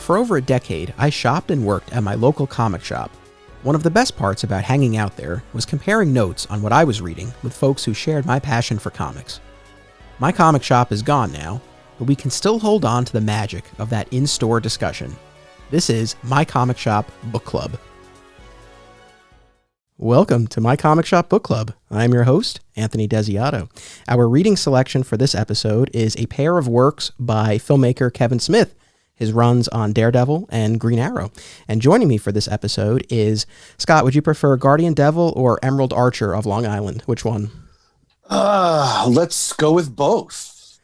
For over a decade, I shopped and worked at my local comic shop. One of the best parts about hanging out there was comparing notes on what I was reading with folks who shared my passion for comics. My comic shop is gone now, but we can still hold on to the magic of that in-store discussion. This is My Comic Shop Book Club. Welcome to My Comic Shop Book Club. I'm your host, Anthony Desiato. Our reading selection for this episode is a pair of works by filmmaker Kevin Smith, his runs on Daredevil and Green Arrow. And joining me for this episode is, Scott, would you prefer Guardian Devil or Emerald Archer of Long Island? Which one? Let's go with both.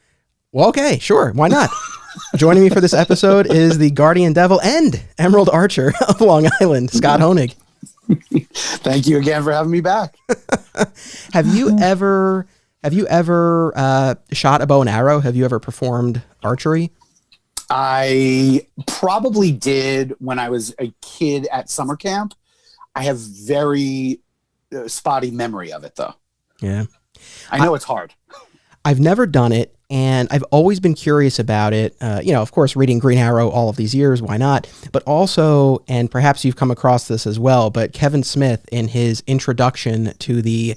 Well, okay, sure. Why not? Joining me for this episode is the Guardian Devil and Emerald Archer of Long Island, Scott Honig. Thank you again for having me back. Have you ever shot a bow and arrow? Have you ever performed archery? I probably did when I was a kid at summer camp. I have very spotty memory of it, though. Yeah. I know it's hard. I've never done it, and I've always been curious about it. Of course, reading Green Arrow all of these years, why not? But also, and perhaps you've come across this as well, but Kevin Smith, in his introduction to the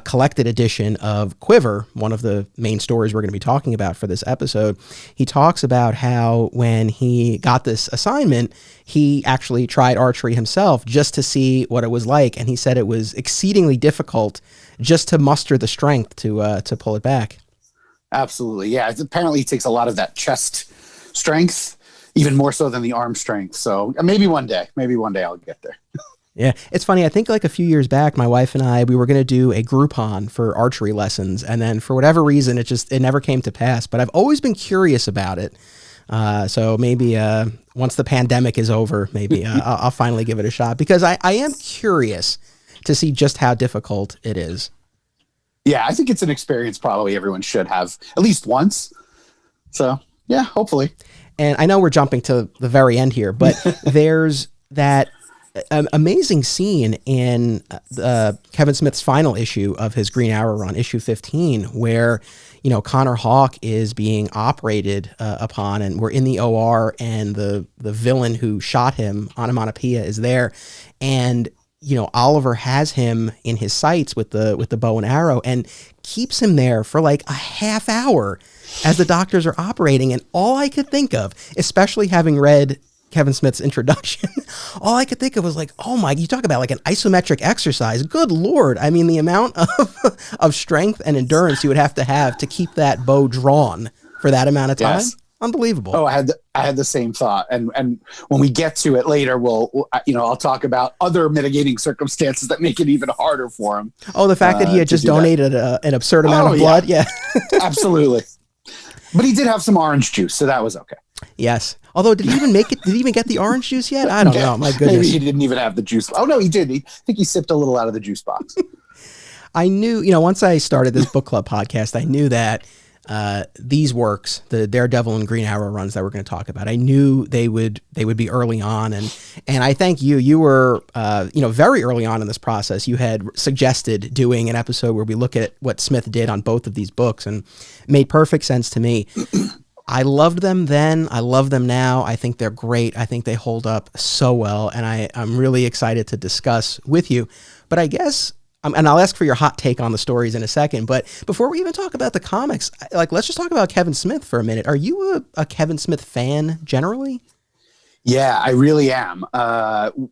collected edition of Quiver, one of the main stories we're going to be talking about for this episode, he talks about how when he got this assignment, he actually tried archery himself just to see what it was like, and he said it was exceedingly difficult just to muster the strength to pull it back. Absolutely. Yeah. Apparently it takes a lot of that chest strength, even more so than the arm strength. So maybe one day I'll get there. Yeah. It's funny. I think like a few years back, my wife and I, we were going to do a Groupon for archery lessons. And then for whatever reason, it never came to pass, but I've always been curious about it. So maybe once the pandemic is over, maybe I'll finally give it a shot, because I am curious to see just how difficult it is. Yeah, I think it's an experience probably everyone should have at least once. So, yeah, hopefully. And I know we're jumping to the very end here, but there's that amazing scene in Kevin Smith's final issue of his Green Arrow run, issue 15, where, Connor Hawke is being operated upon, and we're in the OR, and the villain who shot him, Onomatopoeia, is there. And Oliver has him in his sights with the bow and arrow and keeps him there for like a half hour as the doctors are operating. And all I could think of, especially having read Kevin Smith's introduction, all I could think of was like, oh my, you talk about like an isometric exercise. Good Lord. I mean, the amount of strength and endurance you would have to keep that bow drawn for that amount of time. Yes. Unbelievable. Oh, I had the same thought, and when we get to it later, I'll talk about other mitigating circumstances that make it even harder for him. Oh, the fact that he had just donated an absurd amount of blood. Yeah. Absolutely. But he did have some orange juice, so that was okay. Yes. Although, did he even make it? Did he even get the orange juice yet? I don't know. My goodness. Maybe he didn't even have the juice. Oh no, he did. I think he sipped a little out of the juice box. I knew, once I started this book club podcast, I knew that these works, the Daredevil and Green Arrow runs that we're going to talk about, I knew they would be early on, and I thank you. You were very early on in this process. You had suggested doing an episode where we look at what Smith did on both of these books, and it made perfect sense to me. I loved them then. I love them now. I think they're great. I think they hold up so well, and I'm really excited to discuss with you. But I guess, and I'll ask for your hot take on the stories in a second, but before we even talk about the comics, let's just talk about Kevin Smith for a minute. Are you a Kevin Smith fan generally? Yeah, I really am.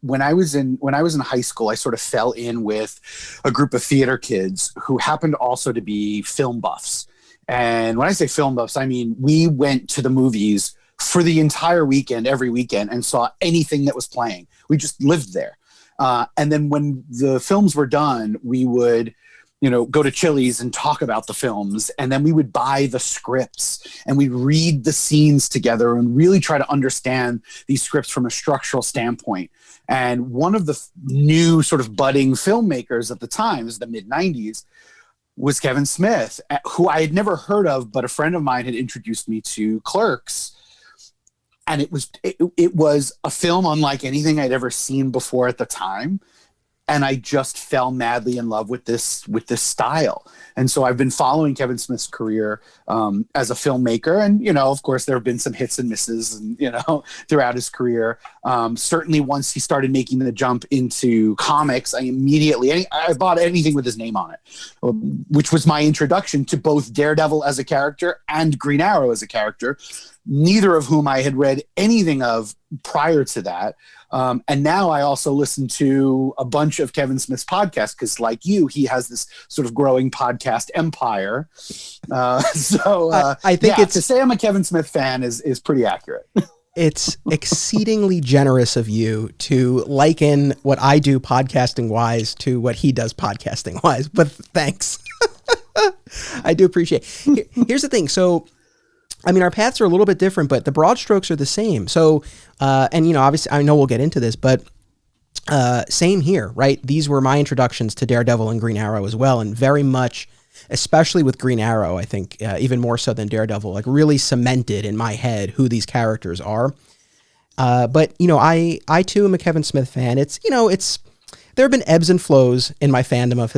When I was in high school, I sort of fell in with a group of theater kids who happened also to be film buffs. And when I say film buffs, I mean, we went to the movies for the entire weekend, every weekend, and saw anything that was playing. We just lived there. And then when the films were done, we would, go to Chili's and talk about the films. And then we would buy the scripts and we'd read the scenes together and really try to understand these scripts from a structural standpoint. And one of the new sort of budding filmmakers at the time, is the mid-90s, was Kevin Smith, who I had never heard of, but a friend of mine had introduced me to Clerks. And it was a film unlike anything I'd ever seen before at the time. and I just fell madly in love with this style. And so I've been following Kevin Smith's career as a filmmaker, and of course, there have been some hits and misses, and throughout his career. Certainly, once he started making the jump into comics, I bought anything with his name on it, which was my introduction to both Daredevil as a character and Green Arrow as a character, neither of whom I had read anything of prior to that. And now I also listen to a bunch of Kevin Smith's podcasts because, like you, he has this sort of growing podcast empire. I think to say I'm a Kevin Smith fan is pretty accurate. It's exceedingly generous of you to liken what I do podcasting wise to what he does podcasting wise, but thanks. I do appreciate it. Here's the thing. So, I mean, our paths are a little bit different, but the broad strokes are the same. So, and obviously I know we'll get into this, but same here, right? These were my introductions to Daredevil and Green Arrow as well. And very much, especially with Green Arrow, I think even more so than Daredevil, like really cemented in my head who these characters are. But I too am a Kevin Smith fan. There have been ebbs and flows in my fandom of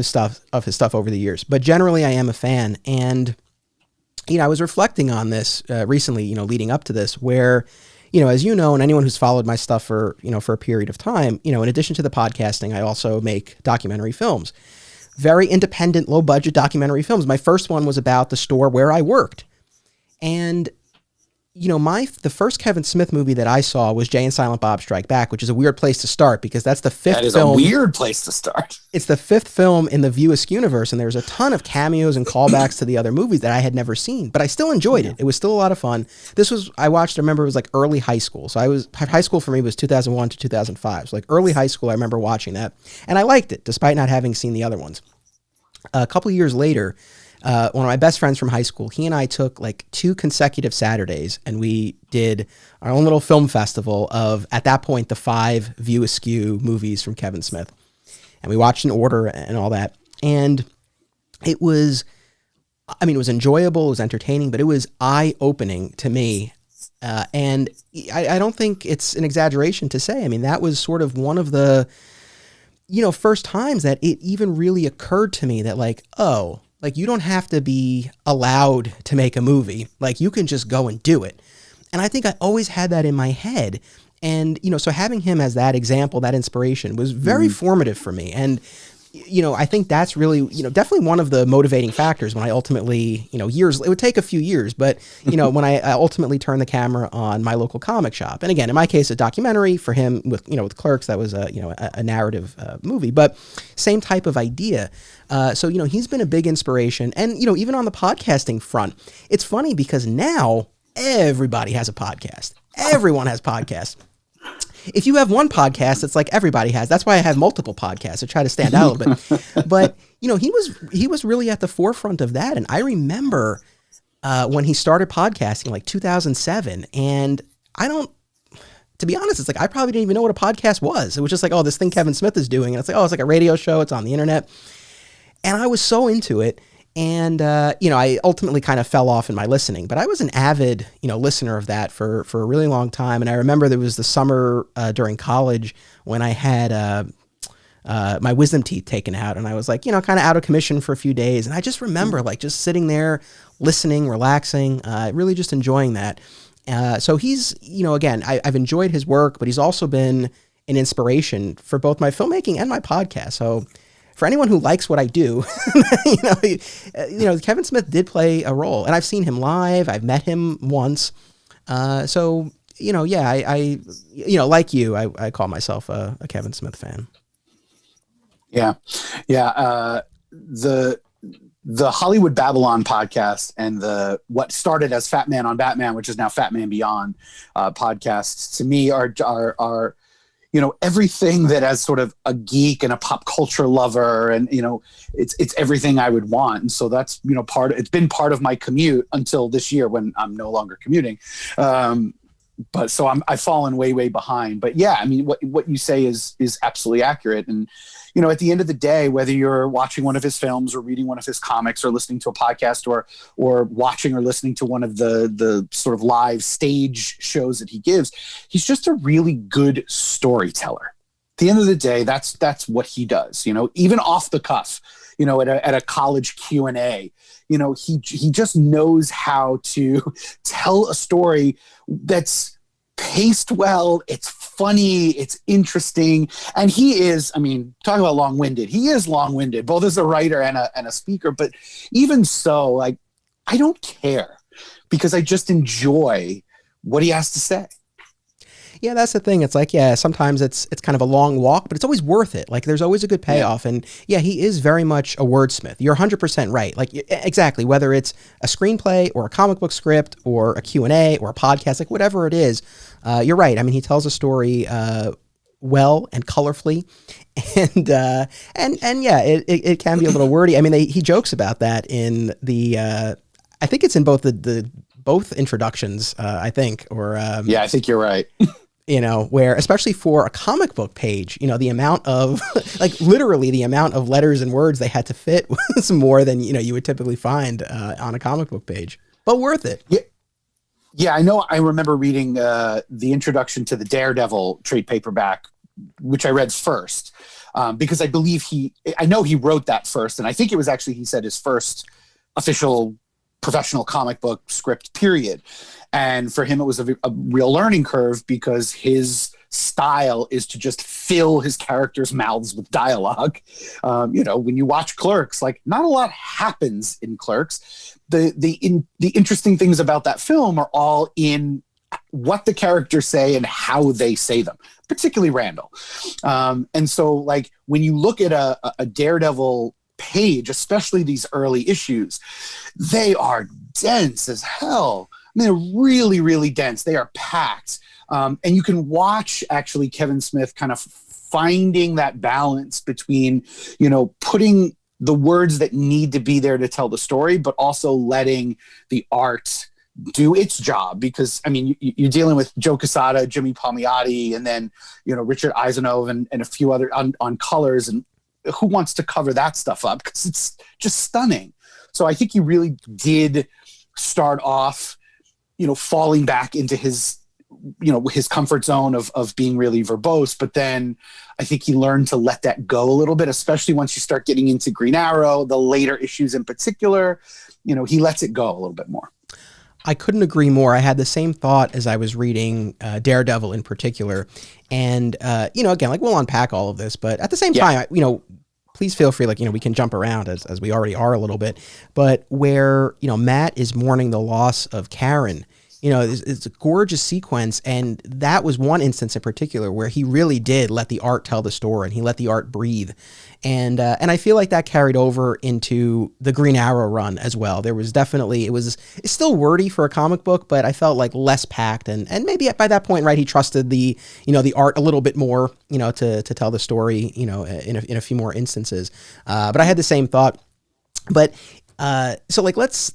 his stuff over the years, but generally I am a fan. And I was reflecting on this recently, leading up to this, where, as and anyone who's followed my stuff for a period of time, in addition to the podcasting, I also make documentary films, very independent, low budget documentary films. My first one was about the store where I worked. And, the first Kevin Smith movie that I saw was Jay and Silent Bob Strike Back, which is a weird place to start because that's the fifth film. That is a weird place to start. It's the fifth film in the View Askew universe, and there's a ton of cameos and callbacks to the other movies that I had never seen, but I still enjoyed it. It was still a lot of fun. I remember it was like early high school. So high school for me was 2001 to 2005. So like early high school, I remember watching that, and I liked it despite not having seen the other ones. A couple of years later, one of my best friends from high school, he and I took like 2 consecutive Saturdays and we did our own little film festival of, at that point, the 5 View Askew movies from Kevin Smith. And we watched in order and all that. And it was enjoyable, it was entertaining, but it was eye-opening to me. And I don't think it's an exaggeration to say, that was sort of one of the, first times that it even really occurred to me that you don't have to be allowed to make a movie. Like, you can just go and do it. And I think I always had that in my head. And, so having him as that example, that inspiration was very formative for me. And, I think that's really, definitely one of the motivating factors when I ultimately, it would take a few years, but, when I ultimately turned the camera on my local comic shop. And again, in my case, a documentary. For him with Clerks, that was a narrative movie, but same type of idea. So, he's been a big inspiration. And, even on the podcasting front, it's funny because now everybody has a podcast. Everyone has podcasts. If you have one podcast, it's like everybody has. That's why I have multiple podcasts to try to stand out a little bit. But, he was really at the forefront of that. And I remember when he started podcasting, like 2007. And to be honest, it's like I probably didn't even know what a podcast was. It was just like, oh, this thing Kevin Smith is doing. And it's like, oh, it's like a radio show. It's on the internet. And I was so into it. And, I ultimately kind of fell off in my listening, but I was an avid, listener of that for a really long time. And I remember there was the summer during college when I had my wisdom teeth taken out, and I was like, kind of out of commission for a few days. And I just remember just sitting there, listening, relaxing, really just enjoying that. So he's, again, I've enjoyed his work, but he's also been an inspiration for both my filmmaking and my podcast. So for anyone who likes what I do, Kevin Smith did play a role, and I've seen him live. I've met him once. So, I like you, I call myself a Kevin Smith fan. Yeah. Yeah. The Hollywood Babylon podcast and what started as Fat Man on Batman, which is now Fat Man Beyond podcasts, to me are everything that as sort of a geek and a pop culture lover, and, it's everything I would want. And so that's, it's been part of my commute until this year when I'm no longer commuting. But so I've fallen way, way behind. But yeah, what you say is absolutely accurate. And, at the end of the day, whether you're watching one of his films or reading one of his comics or listening to a podcast or watching or listening to one of the sort of live stage shows that he gives, he's just a really good storyteller. the end of the day, that's what he does. Even off the cuff, at a college Q&A, he just knows how to tell a story that's paced well. It's funny. It's interesting. And he is, talk about long-winded. He is long-winded, both as a writer and a speaker. But even so, like, I don't care, because I just enjoy what he has to say. Yeah, that's the thing. It's like, yeah, sometimes it's kind of a long walk, but it's always worth it. Like, there's always a good payoff. And yeah, he is very much a wordsmith. You're 100% right. Like, exactly, whether it's a screenplay or a comic book script or a Q&A or a podcast, like whatever it is, you're right. I mean, he tells a story well and colorfully, and yeah, it can be a little wordy. I mean, he jokes about that in the I think it's in both both introductions, I think, or yeah, I think you're right. Where, especially for a comic book page, the amount of, like, literally the amount of letters and words they had to fit was more than, you would typically find on a comic book page, but worth it. Yeah. Yeah, I know. I remember reading the introduction to the Daredevil trade paperback, which I read first, because I know he wrote that first. And I think it was actually, he said, his first official professional comic book script, period. And for him, it was a real learning curve, because his style is to just fill his characters' mouths with dialogue. When you watch Clerks, like, not a lot happens in Clerks. The interesting things about that film are all in what the characters say and how they say them, particularly Randall. And so, like, when you look at a Daredevil page, especially these early issues, they are dense as hell. I mean, they're really, really dense. They are packed. And you can watch, actually, Kevin Smith kind of finding that balance between, putting the words that need to be there to tell the story, but also letting the art do its job. Because, I mean, you're dealing with Joe Quesada, Jimmy Palmiotti, and then, Richard Eisenov and a few other on colors. And who wants to cover that stuff up? Because it's just stunning. So I think he really did start off, falling back into his comfort zone of being really verbose. But then I think he learned to let that go a little bit, especially once you start getting into Green Arrow, the later issues in particular. He lets it go a little bit more. I couldn't agree more. I had the same thought as I was reading Daredevil in particular. And, again, like, we'll unpack all of this, but at the same time, please feel free, like, we can jump around as we already are a little bit, but where, Matt is mourning the loss of Karen, it's a gorgeous sequence. And that was one instance in particular where he really did let the art tell the story, and he let the art breathe. And I feel like that carried over into the Green Arrow run as well. There was definitely, it's still wordy for a comic book, but I felt like less packed. And maybe by that point, right, he trusted the art a little bit more, to tell the story, in a few more instances. But I had the same thought. But so, like, let's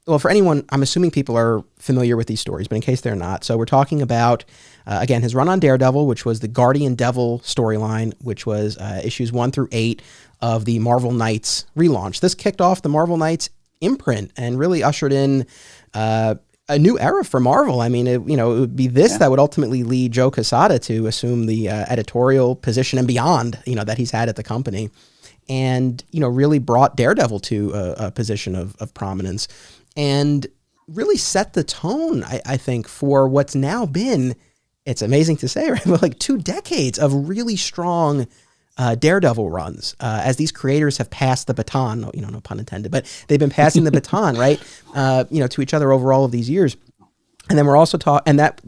well, for anyone, I'm assuming people are familiar with these stories, but in case they're not, so we're talking about, again, his run on Daredevil, which was the Guardian Devil storyline, which was issues 1 through 8 of the Marvel Knights relaunch. This kicked off the Marvel Knights imprint and really ushered in a new era for Marvel. I mean, it would be this that would ultimately lead Joe Quesada to assume the editorial position and beyond, that he's had at the company, and, really brought Daredevil to a position of prominence, and really set the tone, I think, for what's now been, it's amazing to say, right, but like 2 decades of really strong Daredevil runs, as these creators have passed the baton, no pun intended, but they've been passing the baton, right, to each other over all of these years. And then we're also and that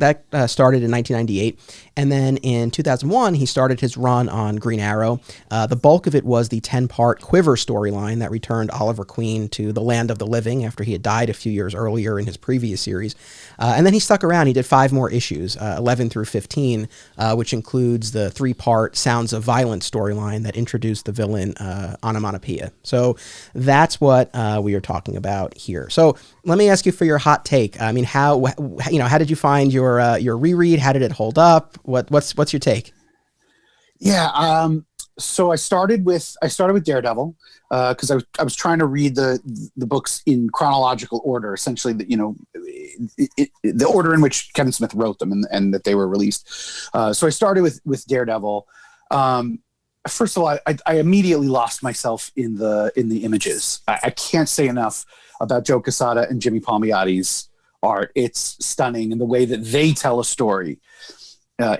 started in 1998. And then in 2001, he started his run on Green Arrow. The bulk of it was the 10-part Quiver storyline that returned Oliver Queen to the land of the living after he had died a few years earlier in his previous series. And then he stuck around. He did 5 more issues, 11 through 15, which includes the 3-part Sounds of Violence storyline that introduced the villain Onomatopoeia. So that's what we are talking about here. So let me ask you for your hot take. I mean, how did you find your reread? How did it hold up? What's your take? Yeah, So I started with Daredevil because I was trying to read the books in chronological order, essentially. The order in which Kevin Smith wrote them and that they were released. So I started with Daredevil. First of all, I immediately lost myself in the images. I can't say enough about Joe Quesada and Jimmy Palmiotti's art. It's stunning, and the way that they tell a story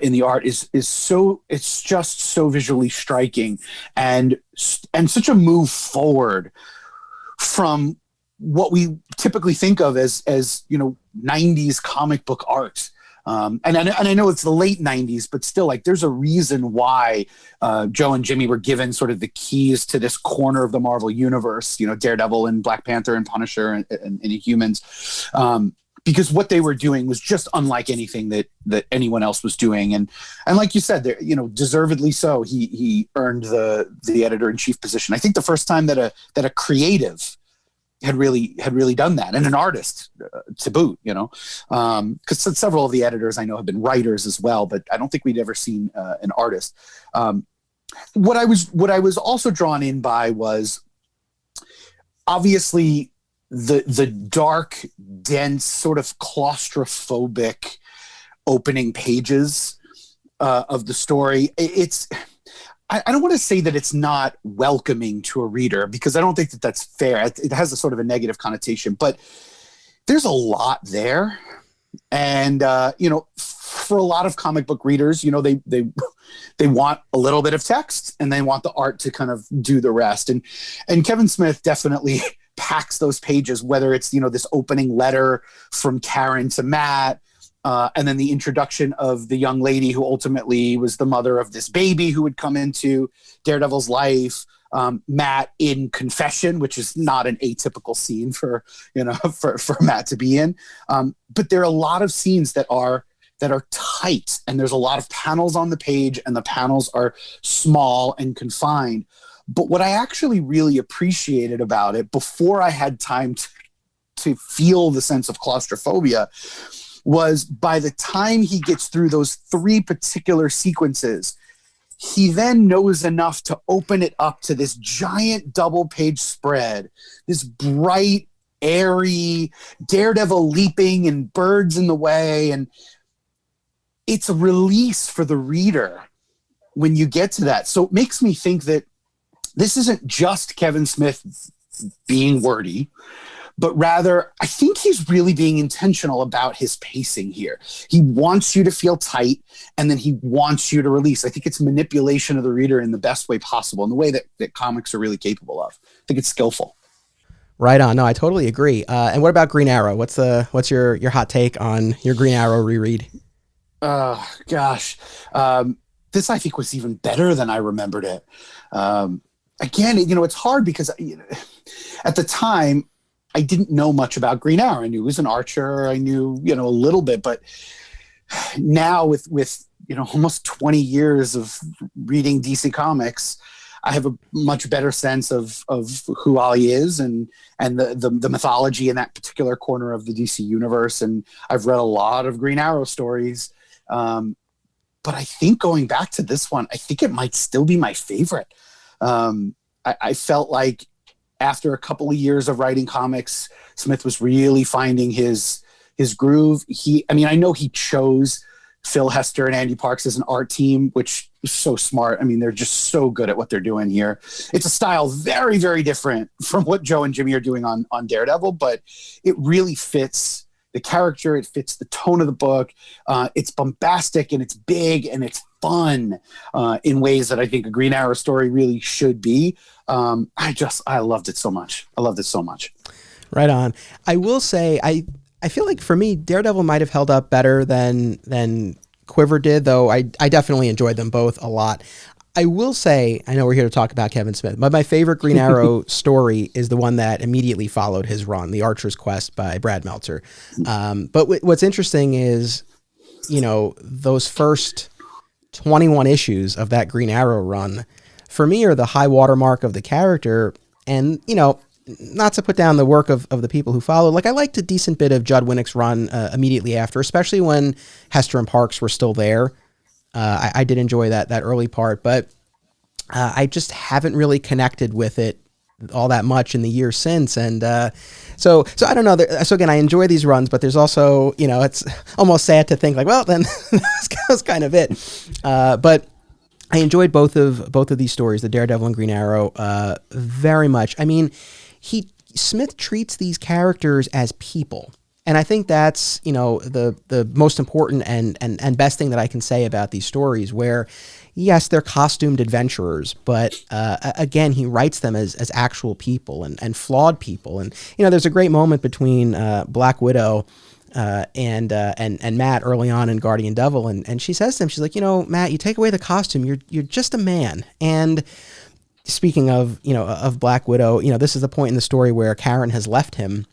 in the art is so, it's just so visually striking, and such a move forward from what we typically think of as 90s comic book art. And I know it's the late 90s, but still, like, there's a reason why Joe and Jimmy were given sort of the keys to this corner of the Marvel universe, Daredevil and Black Panther and Punisher and Inhumans. Because what they were doing was just unlike anything that anyone else was doing. And like you said, deservedly so, he earned the editor-in-chief position. I think the first time that a creative had really done that, and an artist to boot, because several of the editors I know have been writers as well, but I don't think we'd ever seen an artist. What I was also drawn in by was obviously the dark, dense, sort of claustrophobic opening pages of the story. I don't want to say that it's not welcoming to a reader, because I don't think that that's fair. It has a sort of a negative connotation, but there's a lot there. And, for a lot of comic book readers, they want a little bit of text and they want the art to kind of do the rest. And Kevin Smith definitely packs those pages, whether it's, this opening letter from Karen to Matt, and then the introduction of the young lady who ultimately was the mother of this baby who would come into Daredevil's life. Matt in confession, which is not an atypical scene for Matt to be in. But there are a lot of scenes that are tight, and there's a lot of panels on the page, and the panels are small and confined. But what I actually really appreciated about it, before I had time to feel the sense of claustrophobia, was by the time he gets through those three particular sequences, he then knows enough to open it up to this giant double-page spread, this bright, airy Daredevil leaping and birds in the way. And it's a release for the reader when you get to that. So it makes me think that this isn't just Kevin Smith being wordy, but rather I think he's really being intentional about his pacing here. He wants you to feel tight, and then he wants you to release. I think it's manipulation of the reader in the best way possible, in the way that comics are really capable of. I think it's skillful. Right on. No, I totally agree. And what about Green Arrow? What's your hot take on your Green Arrow reread? Oh, gosh. This, I think, was even better than I remembered it. Again, it's hard because at the time, I didn't know much about Green Arrow. I knew he was an archer. I knew, a little bit, but now with almost 20 years of reading DC Comics, I have a much better sense of who Ollie is and the mythology in that particular corner of the DC universe. And I've read a lot of Green Arrow stories. But I think going back to this one, I think it might still be my favorite. I felt like after a couple of years of writing comics, Smith was really finding his groove. I know he chose Phil Hester and Andy Parks as an art team, which is so smart. They're just so good at what they're doing here. It's a style very, very different from what Joe and Jimmy are doing on Daredevil, but it really fits the character. It fits the tone of the book. It's bombastic, and it's big, and it's fun in ways that I think a Green Arrow story really should be. I loved it so much. Right on. I will say, I feel like for me, Daredevil might have held up better than Quiver did, though I definitely enjoyed them both a lot. I will say, I know we're here to talk about Kevin Smith, but my favorite Green Arrow story is the one that immediately followed his run, The Archer's Quest by Brad Meltzer. But what's interesting is, those first 21 issues of that Green Arrow run, for me, are the high watermark of the character. And, not to put down the work of the people who followed, like, I liked a decent bit of Judd Winnick's run immediately after, especially when Hester and Parks were still there. I did enjoy that early part, but I just haven't really connected with it all that much in the years since. And so I don't know. So again, I enjoy these runs, but there's also, it's almost sad to think like, well, then that's kind of it. But I enjoyed both of these stories, the Daredevil and Green Arrow, very much. I mean, Smith treats these characters as people. And I think that's, the most important and best thing that I can say about these stories, where yes, they're costumed adventurers, but again, he writes them as actual people and flawed people. And there's a great moment between Black Widow and Matt early on in Guardian Devil, and she says to him, she's like, Matt, you take away the costume, you're just a man. And speaking of of Black Widow, this is the point in the story where Karen has left him,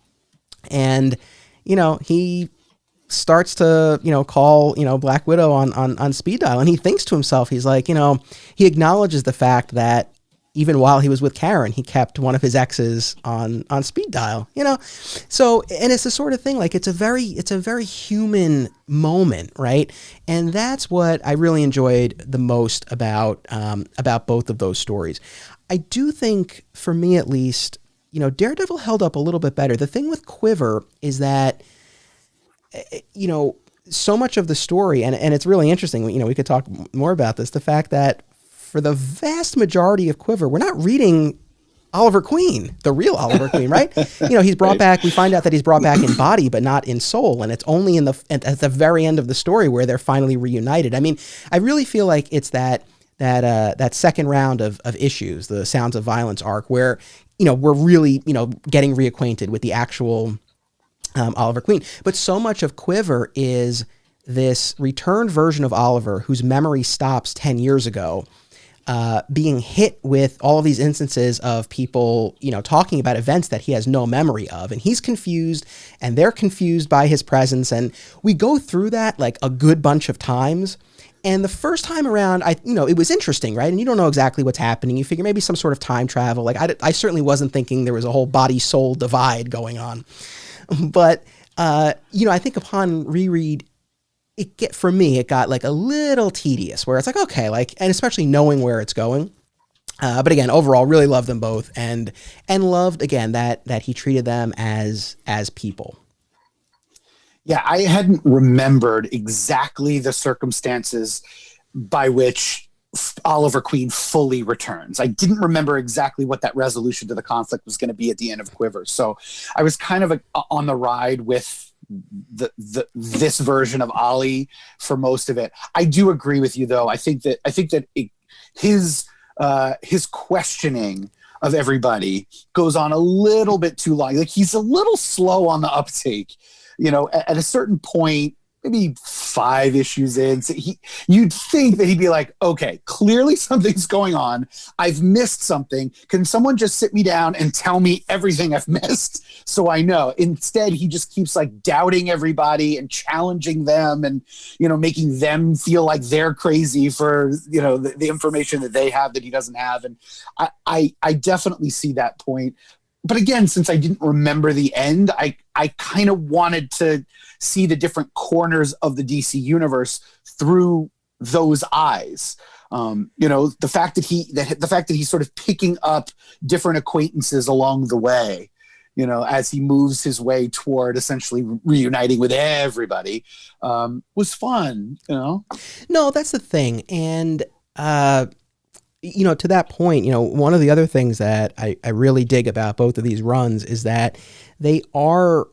and he starts to, call, Black Widow on speed dial. And he thinks to himself, he's like, he acknowledges the fact that even while he was with Karen, he kept one of his exes on speed dial, So, and it's the sort of thing, like, it's a very human moment, right? And that's what I really enjoyed the most about both of those stories. I do think, for me at least, Daredevil held up a little bit better. The thing with Quiver is that, so much of the story, and it's really interesting, we could talk more about this, the fact that for the vast majority of Quiver, we're not reading Oliver Queen, the real Oliver Queen, right? He's brought back, we find out that he's brought back in body, but not in soul. And it's only at the very end of the story where they're finally reunited. I mean, I really feel like it's that second round of issues, the Sounds of Violence arc, where, we're really, getting reacquainted with the actual Oliver Queen. But so much of Quiver is this returned version of Oliver whose memory stops 10 years ago, being hit with all of these instances of people, talking about events that he has no memory of. And he's confused, and they're confused by his presence. And we go through that like a good bunch of times. And the first time around, it was interesting, right? And you don't know exactly what's happening. You figure maybe some sort of time travel. Like I certainly wasn't thinking there was a whole body-soul divide going on. But, I think upon reread, for me, it got like a little tedious, where it's like, okay, like, and especially knowing where it's going. But again, overall, really loved them both, and loved, again, that he treated them as people. Yeah, I hadn't remembered exactly the circumstances by which Oliver Queen fully returns. I didn't remember exactly what that resolution to the conflict was going to be at the end of Quiver. So I was kind of on the ride with this version of Ollie for most of it. I do agree with you, though. I think that his questioning of everybody goes on a little bit too long. Like, he's a little slow on the uptake. At a certain point, maybe 5 issues in, so you'd think that he'd be like, okay, clearly something's going on. I've missed something. Can someone just sit me down and tell me everything I've missed so I know? Instead, he just keeps like doubting everybody and challenging them and, making them feel like they're crazy for, the information that they have that he doesn't have. And I definitely see that point. But again, since I didn't remember the end, I kind of wanted to see the different corners of the DC universe through those eyes. The fact that he's sort of picking up different acquaintances along the way, as he moves his way toward essentially reuniting with everybody, was fun. No, that's the thing, and to that point, one of the other things that I really dig about both of these runs is that they are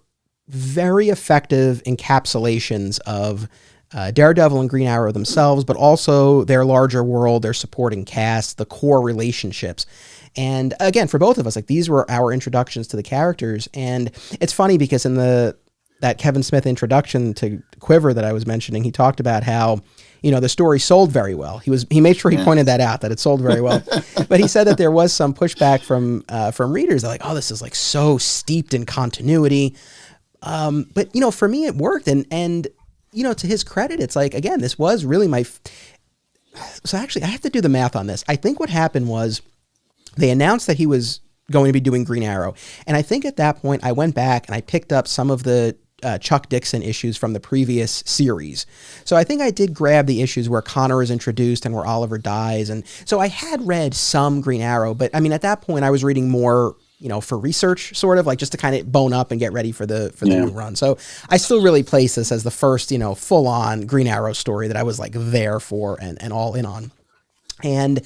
very effective encapsulations of Daredevil and Green Arrow themselves, but also their larger world, their supporting cast, the core relationships. And again, for both of us, like, these were our introductions to the characters. And it's funny because in that Kevin Smith introduction to Quiver that I was mentioning, he talked about how, the story sold very well. He made sure he pointed that out, that it sold very well. But he said that there was some pushback from readers. They're like, oh, this is like so steeped in continuity. But for me, it worked. And to his credit, it's like, again, this was really so actually I have to do the math on this. I think what happened was they announced that he was going to be doing Green Arrow. And I think at that point I went back and I picked up some of the Chuck Dixon issues from the previous series. So I think I did grab the issues where Connor is introduced and where Oliver dies. And so I had read some Green Arrow, but I mean, at that point I was reading more, for research, sort of like just to kind of bone up and get ready for the new run. So I still really place this as the first, full on Green Arrow story that I was like there for and all in on. And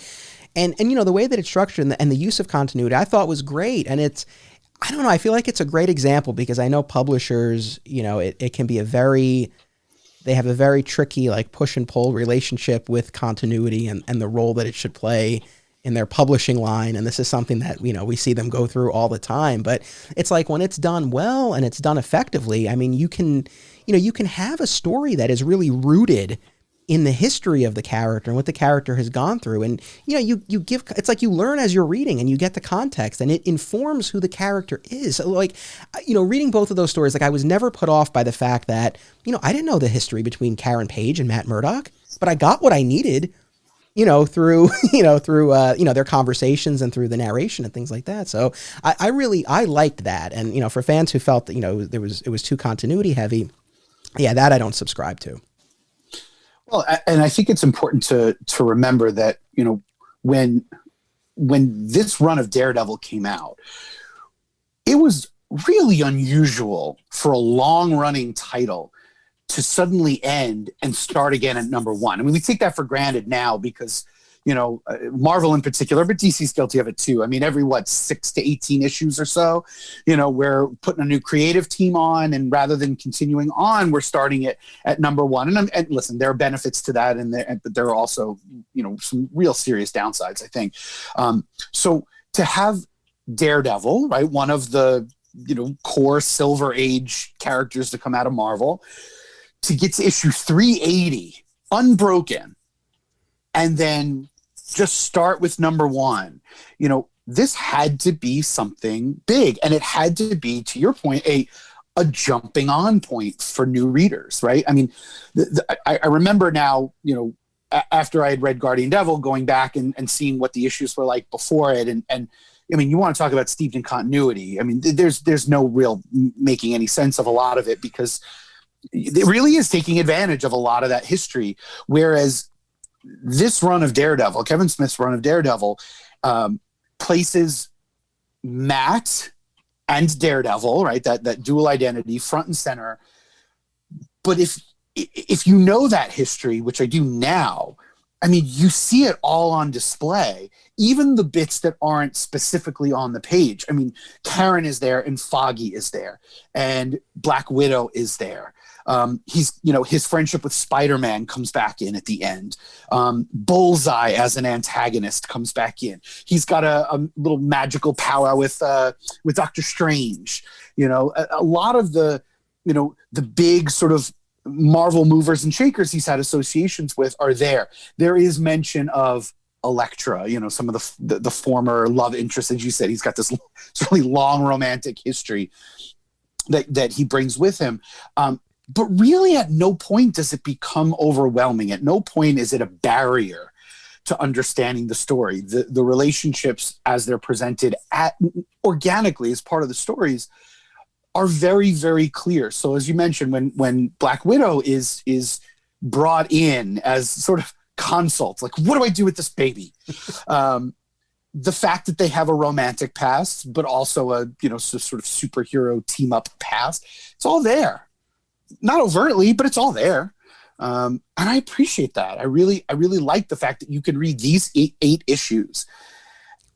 the way that it's structured and the use of continuity I thought was great. And I don't know, I feel like it's a great example because I know publishers, it can be they have a very tricky like push and pull relationship with continuity and the role that it should play in their publishing line. And this is something that, we see them go through all the time, but it's like when it's done well and it's done effectively, I mean, you can have a story that is really rooted in the history of the character and what the character has gone through. And, it's like you learn as you're reading and you get the context and it informs who the character is. So like, reading both of those stories, like I was never put off by the fact that, I didn't know the history between Karen Page and Matt Murdock, but I got what I needed, through their conversations and through the narration and things like that. So I liked that. And, for fans who felt that, it was too continuity heavy, that I don't subscribe to. Well, and I think it's important to remember that, when this run of Daredevil came out, it was really unusual for a long-running title to suddenly end and start again at number one. I mean, we take that for granted now because, Marvel in particular, but DC's guilty of it too. I mean, every 6 to 18 issues or so, we're putting a new creative team on, and rather than continuing on, we're starting it at number one. And listen, there are benefits to that, but there are also, some real serious downsides, I think. So to have Daredevil, right, one of the core Silver Age characters to come out of Marvel, to get to issue 380 unbroken, and then just start with number one. This had to be something big, and it had to be, to your point, a jumping on point for new readers, right? I mean, I remember now, after I had read Guardian Devil, going back and seeing what the issues were like before it, and I mean, you want to talk about steeped in continuity. I mean, there's no real making any sense of a lot of it because it really is taking advantage of a lot of that history, whereas this run of Daredevil, Kevin Smith's run of Daredevil, places Matt and Daredevil, right, that dual identity front and center. But if you know that history, which I do now, I mean, you see it all on display, even the bits that aren't specifically on the page. I mean, Karen is there and Foggy is there and Black Widow is there. His friendship with Spider-Man comes back in at the end. Bullseye as an antagonist comes back in. He's got a little magical powwow with Doctor Strange. A lot of the big sort of Marvel movers and shakers he's had associations with are there. There is mention of Elektra, some of the former love interests. As you said, he's got this really long romantic history that he brings with him. But really at no point does it become overwhelming. At no point is it a barrier to understanding the story. The relationships as they're presented organically as part of the stories are very, very clear. So as you mentioned, when Black Widow is brought in as sort of consult, like, what do I do with this baby? The fact that they have a romantic past, but also a sort of superhero team up past, it's all there. Not overtly, but it's all there. And I appreciate that. I really like the fact that you can read these eight issues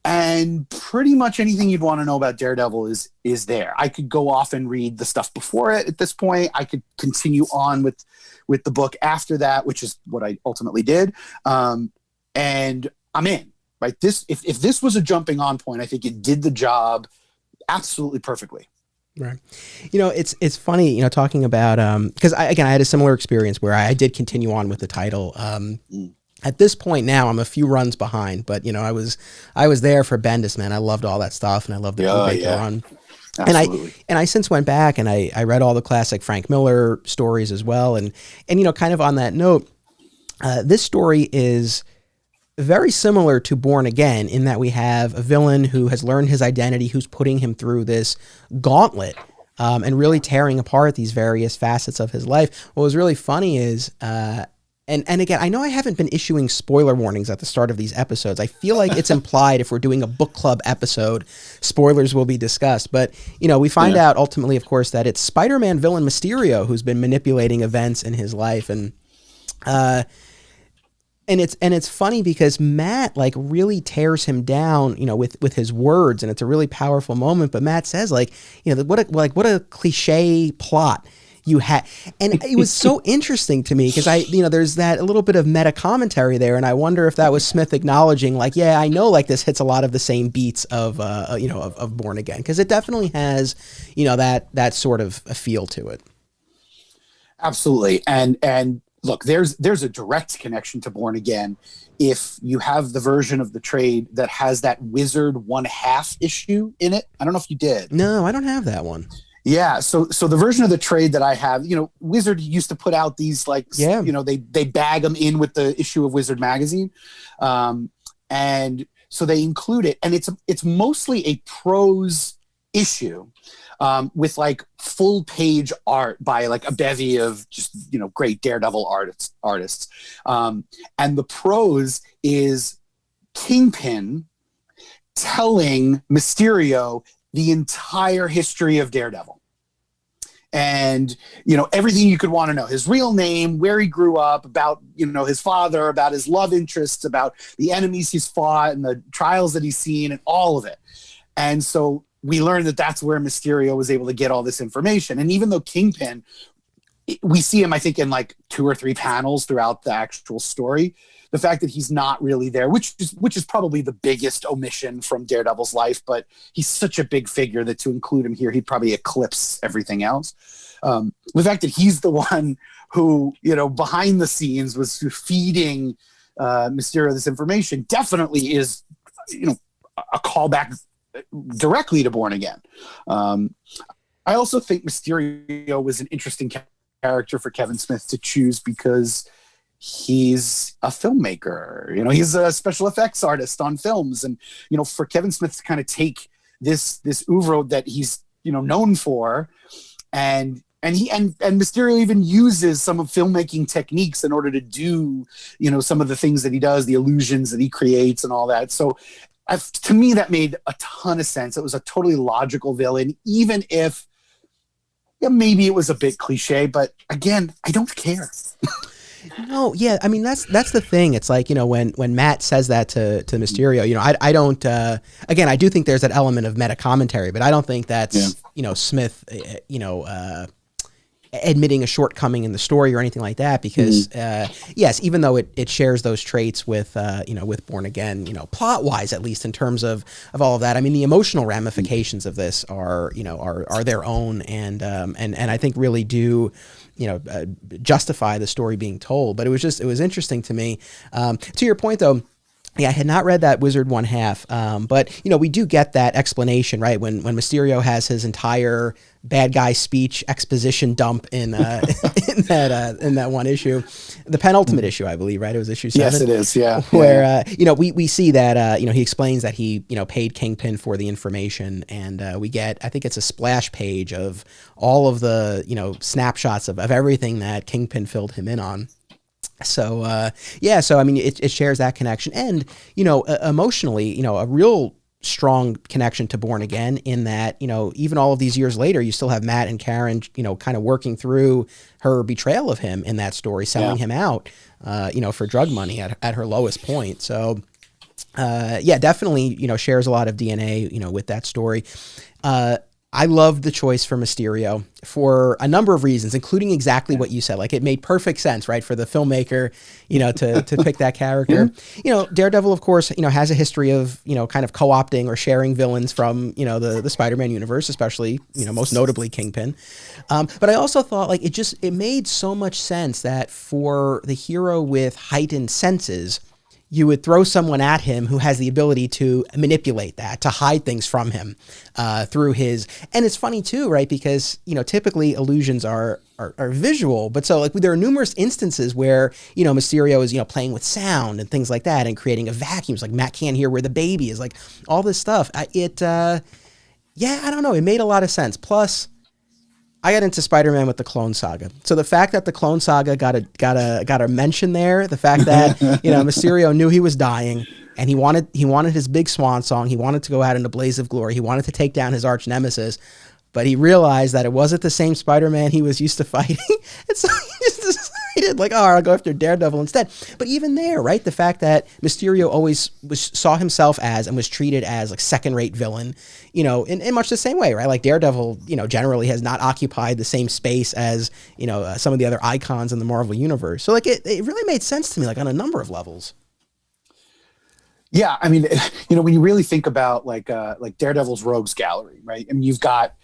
and pretty much anything you'd want to know about Daredevil is there. I could go off and read the stuff before it at this point. I could continue on with the book after that, which is what I ultimately did. And I'm in, right? If this was a jumping on point, I think it did the job absolutely perfectly. Right. It's funny, talking about, because I had a similar experience where I did continue on with the title. At this point now, I'm a few runs behind, but I was there for Bendis, man. I loved all that stuff, and I loved the Brubaker run. Absolutely. And I since went back and I read all the classic Frank Miller stories as well, and kind of on that note, this story is very similar to Born Again in that we have a villain who has learned his identity, who's putting him through this gauntlet and really tearing apart these various facets of his life. What was really funny is, and again, I know I haven't been issuing spoiler warnings at the start of these episodes. I feel like it's implied if we're doing a book club episode, spoilers will be discussed. But, we find out ultimately, of course, that it's Spider-Man villain Mysterio who's been manipulating events in his life. And it's funny because Matt like really tears him down, with his words, and it's a really powerful moment. But Matt says what a cliche plot you had. And it was so interesting to me because there's that a little bit of meta commentary there. And I wonder if that was Smith acknowledging I know this hits a lot of the same beats of Born Again. Cause it definitely has, that sort of a feel to it. Absolutely. And look, there's a direct connection to Born Again. If you have the version of the trade that has that Wizard 1/2 issue in it, I don't know if you did. No, I don't have that one. Yeah, so the version of the trade that I have, Wizard used to put out these they bag them in with the issue of Wizard magazine, and so they include it, and it's mostly a prose issue with full page art by a bevy of just great Daredevil artists, and the prose is Kingpin telling Mysterio the entire history of Daredevil. And, everything you could want to know, his real name, where he grew up, about, his father, about his love interests, about the enemies he's fought and the trials that he's seen and all of it. And so we learned that that's where Mysterio was able to get all this information. And even though Kingpin, we see him, I think, in 2 or 3 panels throughout the actual story, the fact that he's not really there, which is probably the biggest omission from Daredevil's life, but he's such a big figure that to include him here, he'd probably eclipse everything else. The fact that he's the one who, behind the scenes was feeding Mysterio this information definitely is, a callback directly to Born Again. I also think Mysterio was an interesting character for Kevin Smith to choose because he's a filmmaker, he's a special effects artist on films. And, for Kevin Smith to kind of take this oeuvre that he's, known for, and Mysterio even uses some of filmmaking techniques in order to do, some of the things that he does, the illusions that he creates and all that. So to me, that made a ton of sense. It was a totally logical villain, even if maybe it was a bit cliche, but again, I don't care. No, yeah, I mean that's the thing. It's when Matt says that to Mysterio, I don't. Again, I do think there's that element of meta commentary, but I don't think that's Smith, admitting a shortcoming in the story or anything like that. Because yes, even though it shares those traits with with Born Again, plot wise at least in terms of all of that. I mean, the emotional ramifications of this are their own, and I think really do. Justify the story being told. But it was interesting to me. To your point though, yeah, I had not read that Wizard 1/2, but we do get that explanation, right? When Mysterio has his entire bad guy speech exposition dump in that one issue, the penultimate issue, I believe, right? It was issue 7. Yes, it is. Yeah. Where we see that he explains that he paid Kingpin for the information, and we get, I think it's a splash page of all of the snapshots of everything that Kingpin filled him in on. So so I mean it shares that connection, and emotionally a real strong connection to Born Again, in that even all of these years later you still have Matt and Karen kind of working through her betrayal of him in that story, selling him out for drug money at her lowest point. So definitely shares a lot of DNA with that story. I loved the choice for Mysterio for a number of reasons, including exactly what you said. It made perfect sense, right, for the filmmaker, to pick that character. Daredevil, of course, has a history of, kind of co-opting or sharing villains from, the Spider-Man universe, especially, most notably Kingpin. But I also thought, it made so much sense that for the hero with heightened senses, you would throw someone at him who has the ability to manipulate that, to hide things from him through his. And it's funny too, right? Because, typically illusions are visual, but so there are numerous instances where, Mysterio is, playing with sound and things like that and creating a vacuum. It's Matt can't hear where the baby is, all this stuff. I don't know. It made a lot of sense. Plus, I got into Spider-Man with the Clone Saga. So the fact that the Clone Saga got a mention there, the fact that Mysterio knew he was dying and he wanted his big swan song, he wanted to go out in a blaze of glory, he wanted to take down his arch nemesis, but he realized that it wasn't the same Spider-Man he was used to fighting, and so he just decided, like, I'll go after Daredevil instead. But even there, right, the fact that Mysterio always saw himself as and was treated as like second-rate villain, in much the same way, right? Like Daredevil, generally has not occupied the same space as some of the other icons in the Marvel universe. So like it really made sense to me, like on a number of levels. Yeah, I mean, when you really think about like Daredevil's Rogues Gallery, right? I mean, you've got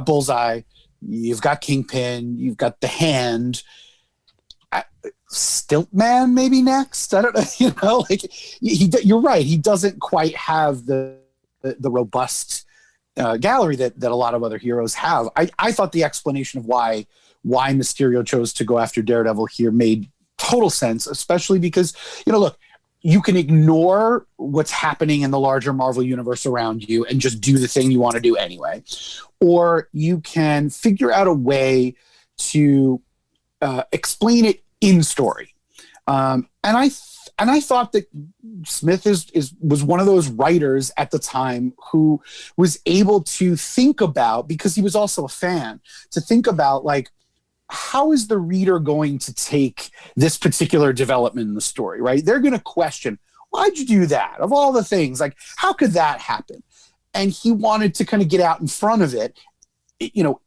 Bullseye, you've got Kingpin, you've got the Hand, Stiltman maybe next. I don't know. Like you're right. He doesn't quite have the robust gallery that a lot of other heroes have. I thought the explanation of why Mysterio chose to go after Daredevil here made total sense, especially because look. You can ignore what's happening in the larger Marvel universe around you and just do the thing you want to do anyway. Or you can figure out a way to explain it in story. And I thought that Smith was one of those writers at the time who was able to think about, because he was also a fan, to think about like, how is the reader going to take this particular development in the story, right? They're going to question, why'd you do that? Of all the things, like, how could that happen? And he wanted to kind of get out in front of it.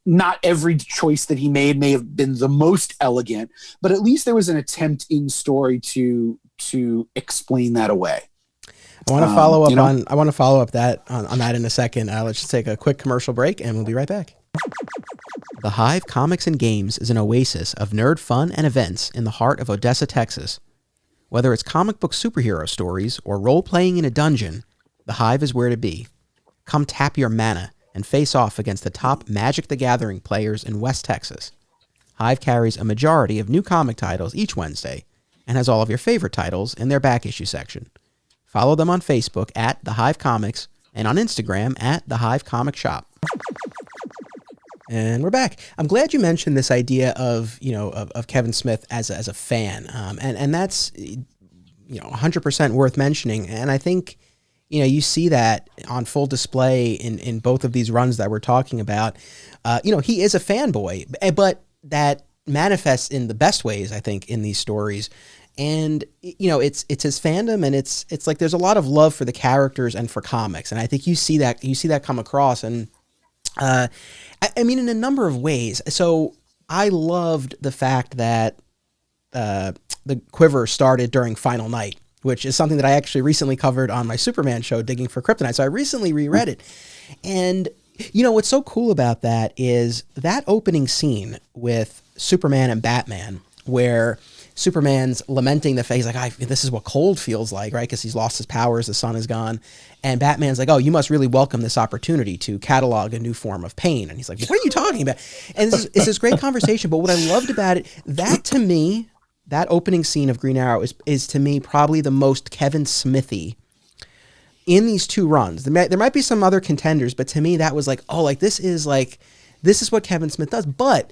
Not every choice that he made may have been the most elegant, but at least there was an attempt in story to explain that away. I want to follow up on that in a second. Let's just take a quick commercial break and we'll be right back. The Hive Comics and Games is an oasis of nerd fun and events in the heart of Odessa, Texas. Whether it's comic book superhero stories or role-playing in a dungeon, the Hive is where to be. Come tap your mana and face off against the top Magic the Gathering players in West Texas. Hive carries a majority of new comic titles each Wednesday and has all of your favorite titles in their back issue section. Follow them on Facebook at The Hive Comics and on Instagram at The Hive Comic Shop. And we're back. I'm glad you mentioned this idea of Kevin Smith as a fan, and that's 100% worth mentioning. And I think you see that on full display in both of these runs that we're talking about. He is a fanboy, but that manifests in the best ways, I think, in these stories. And it's his fandom, and it's like there's a lot of love for the characters and for comics, and I think you see that come across. And I mean, in a number of ways. So I loved the fact that the Quiver started during Final Night, which is something that I actually recently covered on my Superman show, Digging for Kryptonite. So I recently reread it. And, what's so cool about that is that opening scene with Superman and Batman, where Superman's lamenting the fact, he's like, this is what cold feels like, right? Because he's lost his powers, the sun is gone. And Batman's like, oh, you must really welcome this opportunity to catalog a new form of pain. And he's like, what are you talking about? And it's this great conversation. But what I loved about it, that to me, that opening scene of Green Arrow is to me probably the most Kevin Smithy in these two runs. There might be some other contenders, but to me that was like, oh, like this is what Kevin Smith does. But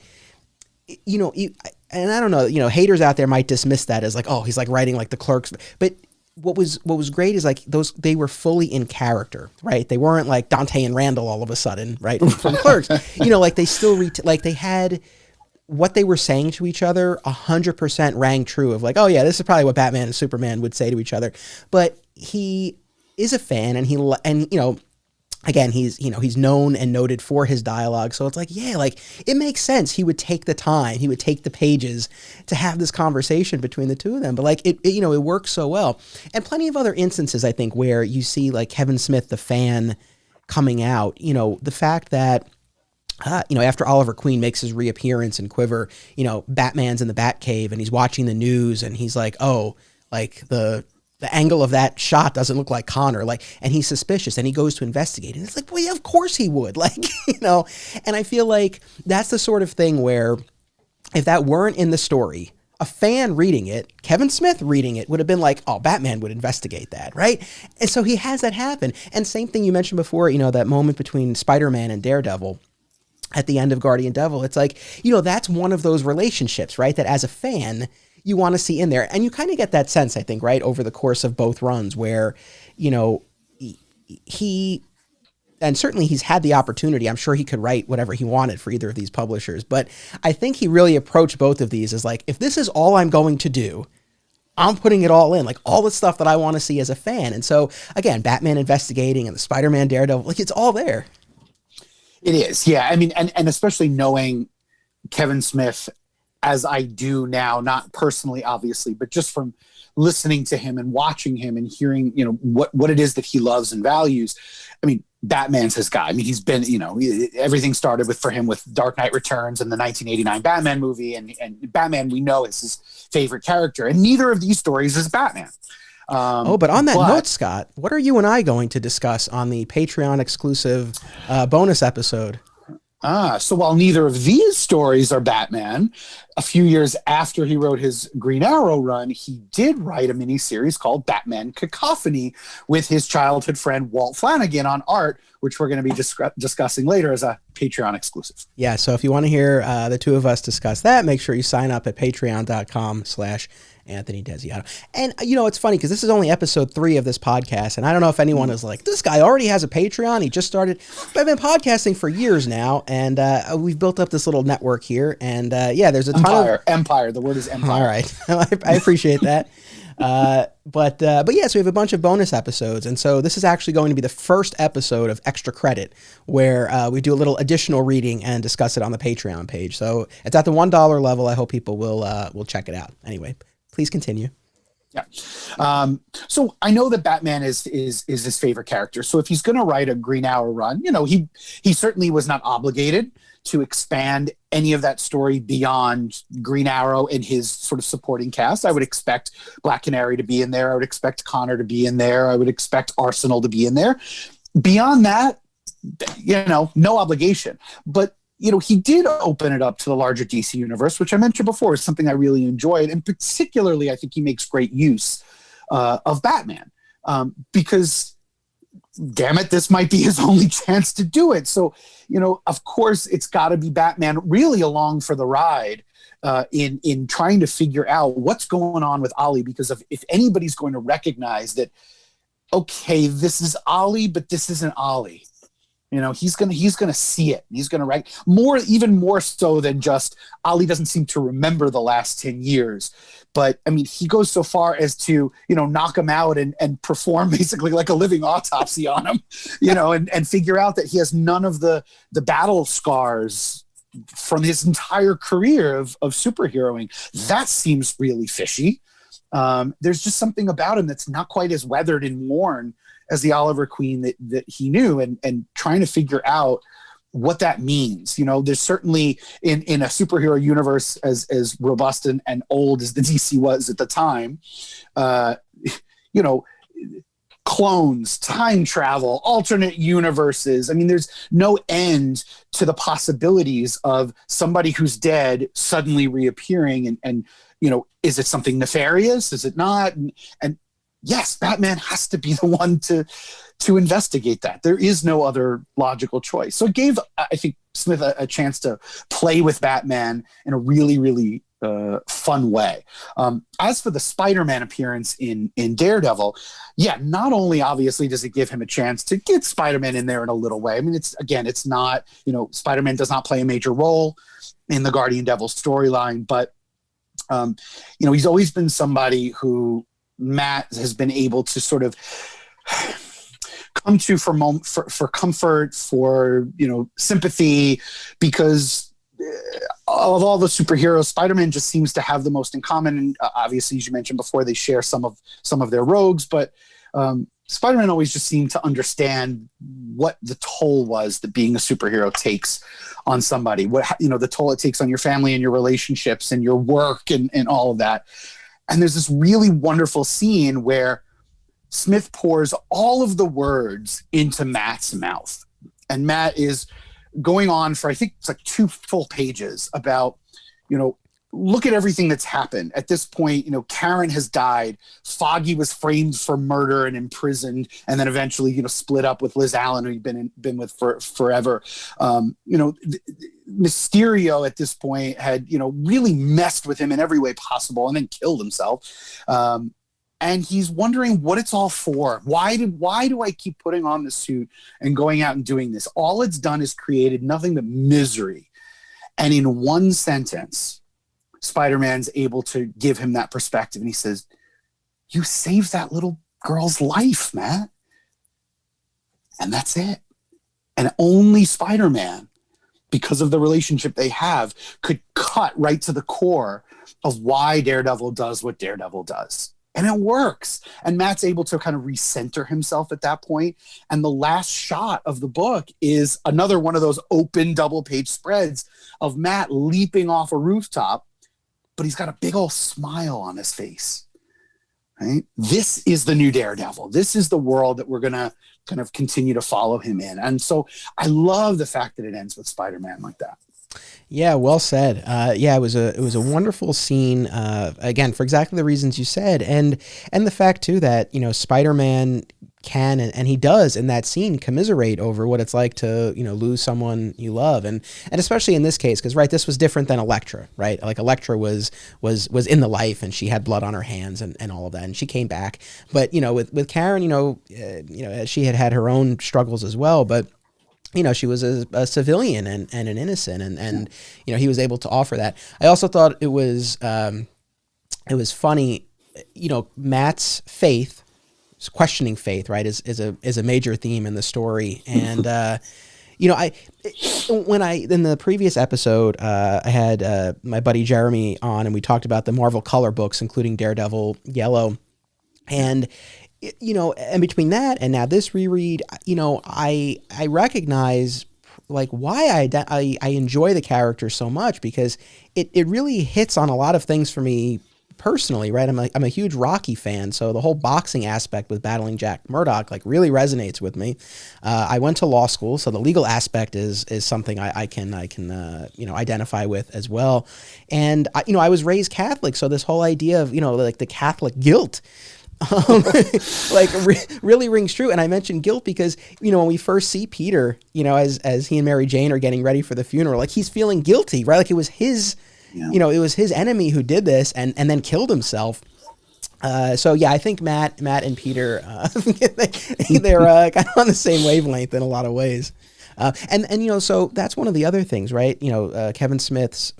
and I don't know, haters out there might dismiss that as like, oh, he's like writing like the Clerks. But what was great is like they were fully in character, right? They weren't like Dante and Randall all of a sudden, right? From Clerks, like they still like they had what they were saying to each other 100% rang true of like, oh yeah, this is probably what Batman and Superman would say to each other. But he is a fan, and again, he's known and noted for his dialogue. So it's like, yeah, like it makes sense. He would take the time, he would take the pages to have this conversation between the two of them. But like it works so well. And plenty of other instances, I think, where you see like Kevin Smith, the fan, coming out, the fact that, after Oliver Queen makes his reappearance in Quiver, Batman's in the Batcave and he's watching the news and he's like, oh, like the angle of that shot doesn't look like Connor, and he's suspicious and he goes to investigate. And it's like, well, yeah, of course he would, and I feel like that's the sort of thing where if that weren't in the story, a fan reading it, Kevin Smith reading it would have been like, oh, Batman would investigate that, right? And so he has that happen. And same thing you mentioned before, that moment between Spider-Man and Daredevil. at the end of Guardian Devil. It's like, that's one of those relationships, right? That as a fan, you want to see in there. And you kind of get that sense, I think, right, over the course of both runs where, he and certainly he's had the opportunity. I'm sure he could write whatever he wanted for either of these publishers. But I think he really approached both of these as like, if this is all I'm going to do, I'm putting it all in, like all the stuff that I want to see as a fan. And so, again, Batman Investigating and the Spider-Man Daredevil, like it's all there. It is. Yeah. I mean, and especially knowing Kevin Smith as I do now, not personally, obviously, but just from listening to him and watching him and hearing, what it is that he loves and values. I mean, Batman's his guy. I mean, he's been, everything started for him with Dark Knight Returns and the 1989 Batman movie, and Batman we know is his favorite character, and neither of these stories is Batman. But on that note, Scott, what are you and I going to discuss on the Patreon exclusive bonus episode? So while neither of these stories are Batman, a few years after he wrote his Green Arrow run, he did write a miniseries called Batman Cacophony with his childhood friend Walt Flanagan on art, which we're going to be discussing later as a Patreon exclusive. Yeah, so if you want to hear the two of us discuss that, make sure you sign up at patreon.com/Anthony Desiato. And, it's funny because this is only episode 3 of this podcast, and I don't know if anyone is like, this guy already has a Patreon. He just started. I've been podcasting for years now, and we've built up this little network here. And, there's a ton of... Empire. The word is empire. All right. I appreciate that. But yes, we have a bunch of bonus episodes. And so this is actually going to be the first episode of Extra Credit where we do a little additional reading and discuss it on the Patreon page. So it's at the $1 level. I hope people will check it out. Anyway, please continue. Yeah. So I know that Batman is his favorite character. So if he's going to write a Green Arrow run, he certainly was not obligated to expand any of that story beyond Green Arrow and his sort of supporting cast. I would expect Black Canary to be in there. I would expect Connor to be in there. I would expect Arsenal to be in there. Beyond that, no obligation. But, he did open it up to the larger DC universe, which I mentioned before is something I really enjoyed. And particularly, I think he makes great use of Batman because damn it, this might be his only chance to do it. So, of course, it's got to be Batman really along for the ride in trying to figure out what's going on with Ollie, because if anybody's going to recognize that, okay, this is Ollie, but this isn't Ollie. He's gonna see it. He's gonna even more so than just Ollie doesn't seem to remember the last 10 years. But I mean, he goes so far as to, knock him out and perform basically like a living autopsy on him, and figure out that he has none of the battle scars from his entire career of superheroing. That seems really fishy. There's just something about him that's not quite as weathered and worn as the Oliver Queen that he knew, and trying to figure out what that means. There's certainly in a superhero universe as robust and old as the DC was at the time, clones, time travel, alternate universes. I mean, there's no end to the possibilities of somebody who's dead suddenly reappearing and is it something nefarious? Is it not? And yes, Batman has to be the one to investigate that. There is no other logical choice. So it gave, I think, Smith a chance to play with Batman in a really, really fun way. As for the Spider-Man appearance in Daredevil, not only obviously does it give him a chance to get Spider-Man in there in a little way. I mean, it's not, Spider-Man does not play a major role in the Guardian Devil storyline, but he's always been somebody who Matt has been able to sort of come to for comfort, for sympathy, because of all the superheroes, Spider-Man just seems to have the most in common. And obviously, as you mentioned before, they share some of their rogues, but Spider-Man always just seemed to understand what the toll was that being a superhero takes on somebody. What the toll it takes on your family and your relationships and your work and all of that. And there's this really wonderful scene where Smith pours all of the words into Matt's mouth. And Matt is going on for, I think it's like 2 full pages about, look at everything that's happened at this point. You know, Karen has died. Foggy was framed for murder and imprisoned, and then eventually, you know, split up with Liz Allen, who he'd been with for forever. You know, Mysterio at this point had, you know, really messed with him in every way possible, and then killed himself. And he's wondering what it's all for. Why do I keep putting on the suit and going out and doing this? All it's done is created nothing but misery. And in one sentence, Spider-Man's able to give him that perspective. And he says, you saved that little girl's life, Matt. And that's it. And only Spider-Man, because of the relationship they have, could cut right to the core of why Daredevil does what Daredevil does. And it works. And Matt's able to kind of recenter himself at that point. And the last shot of the book is another one of those open double-page spreads of Matt leaping off a rooftop, but he's got a big old smile on his face. Right? This is the new Daredevil. This is the world that we're going to kind of continue to follow him in. And so I love the fact that it ends with Spider-Man like that. Yeah, well said. Yeah, it was a wonderful scene. Again, for exactly the reasons you said, and the fact too that, you know, Spider-Man can and he does in that scene commiserate over what it's like to, you know, lose someone you love, and especially in this case, because right, this was different than Elektra, right? Like Elektra was in the life, and she had blood on her hands and all of that, and she came back. But you know, with Karen, you know, she had her own struggles as well, but you know, she was a civilian and an innocent, and you know, he was able to offer that. I also thought it was funny, you know, Matt's faith, questioning faith, right, is a major theme in the story. And you know, in the previous episode, I had my buddy Jeremy on, and we talked about the Marvel color books, including Daredevil Yellow, and you know, and between that and now this reread, you know, I recognize like why I enjoy the character so much, because it really hits on a lot of things for me personally, right? I'm a huge Rocky fan, so the whole boxing aspect with battling Jack Murdoch like really resonates with me. I went to law school, so the legal aspect is something I can you know, identify with as well. And you know, I was raised Catholic, so this whole idea of, you know, like the Catholic guilt like really rings true. And I mentioned guilt because, you know, when we first see Peter, you know, as he and Mary Jane are getting ready for the funeral, like he's feeling guilty, right? Like it was his, you know, it was his enemy who did this and then killed himself. So yeah, I think Matt and Peter, they're kind of on the same wavelength in a lot of ways. And you know, so that's one of the other things, right? You know, Kevin Smith's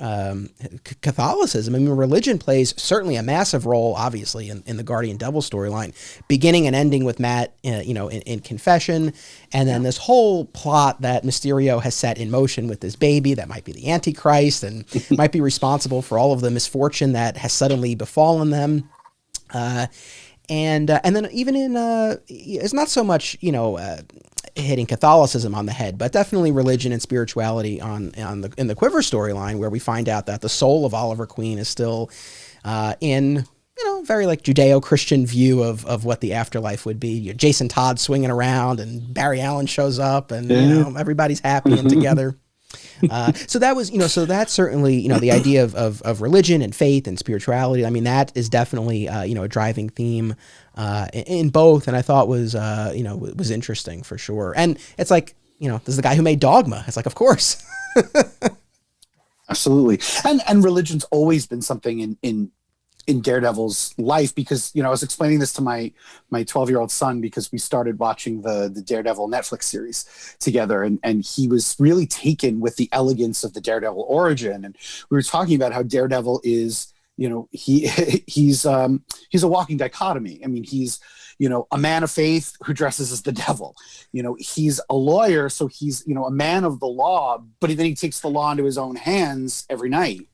Catholicism. I mean, religion plays certainly a massive role, obviously, in the Guardian Devil storyline, beginning and ending with Matt, you know, in confession, and then this whole plot that Mysterio has set in motion with this baby that might be the Antichrist and might be responsible for all of the misfortune that has suddenly befallen them. And then even in it's not so much, you know, hitting Catholicism on the head, but definitely religion and spirituality in the Quiver storyline, where we find out that the soul of Oliver Queen is still in, you know, very like Judeo-Christian view of what the afterlife would be. You know, Jason Todd swinging around, and Barry Allen shows up, and you know, everybody's happy and together. So that was, you know, so that's certainly, you know, the idea of religion and faith and spirituality. I mean, that is definitely, you know, a driving theme in both. And I thought was, you know, was interesting for sure. And it's like, you know, this is the guy who made Dogma. It's like, of course. Absolutely. And religion's always been something in Daredevil's life, because, you know, I was explaining this to my 12-year-old son, because we started watching the Daredevil Netflix series together, and he was really taken with the elegance of the Daredevil origin. And we were talking about how Daredevil is, you know, he's a walking dichotomy. I mean, he's, you know, a man of faith who dresses as the devil. You know, he's a lawyer, so he's, you know, a man of the law, but then he takes the law into his own hands every night.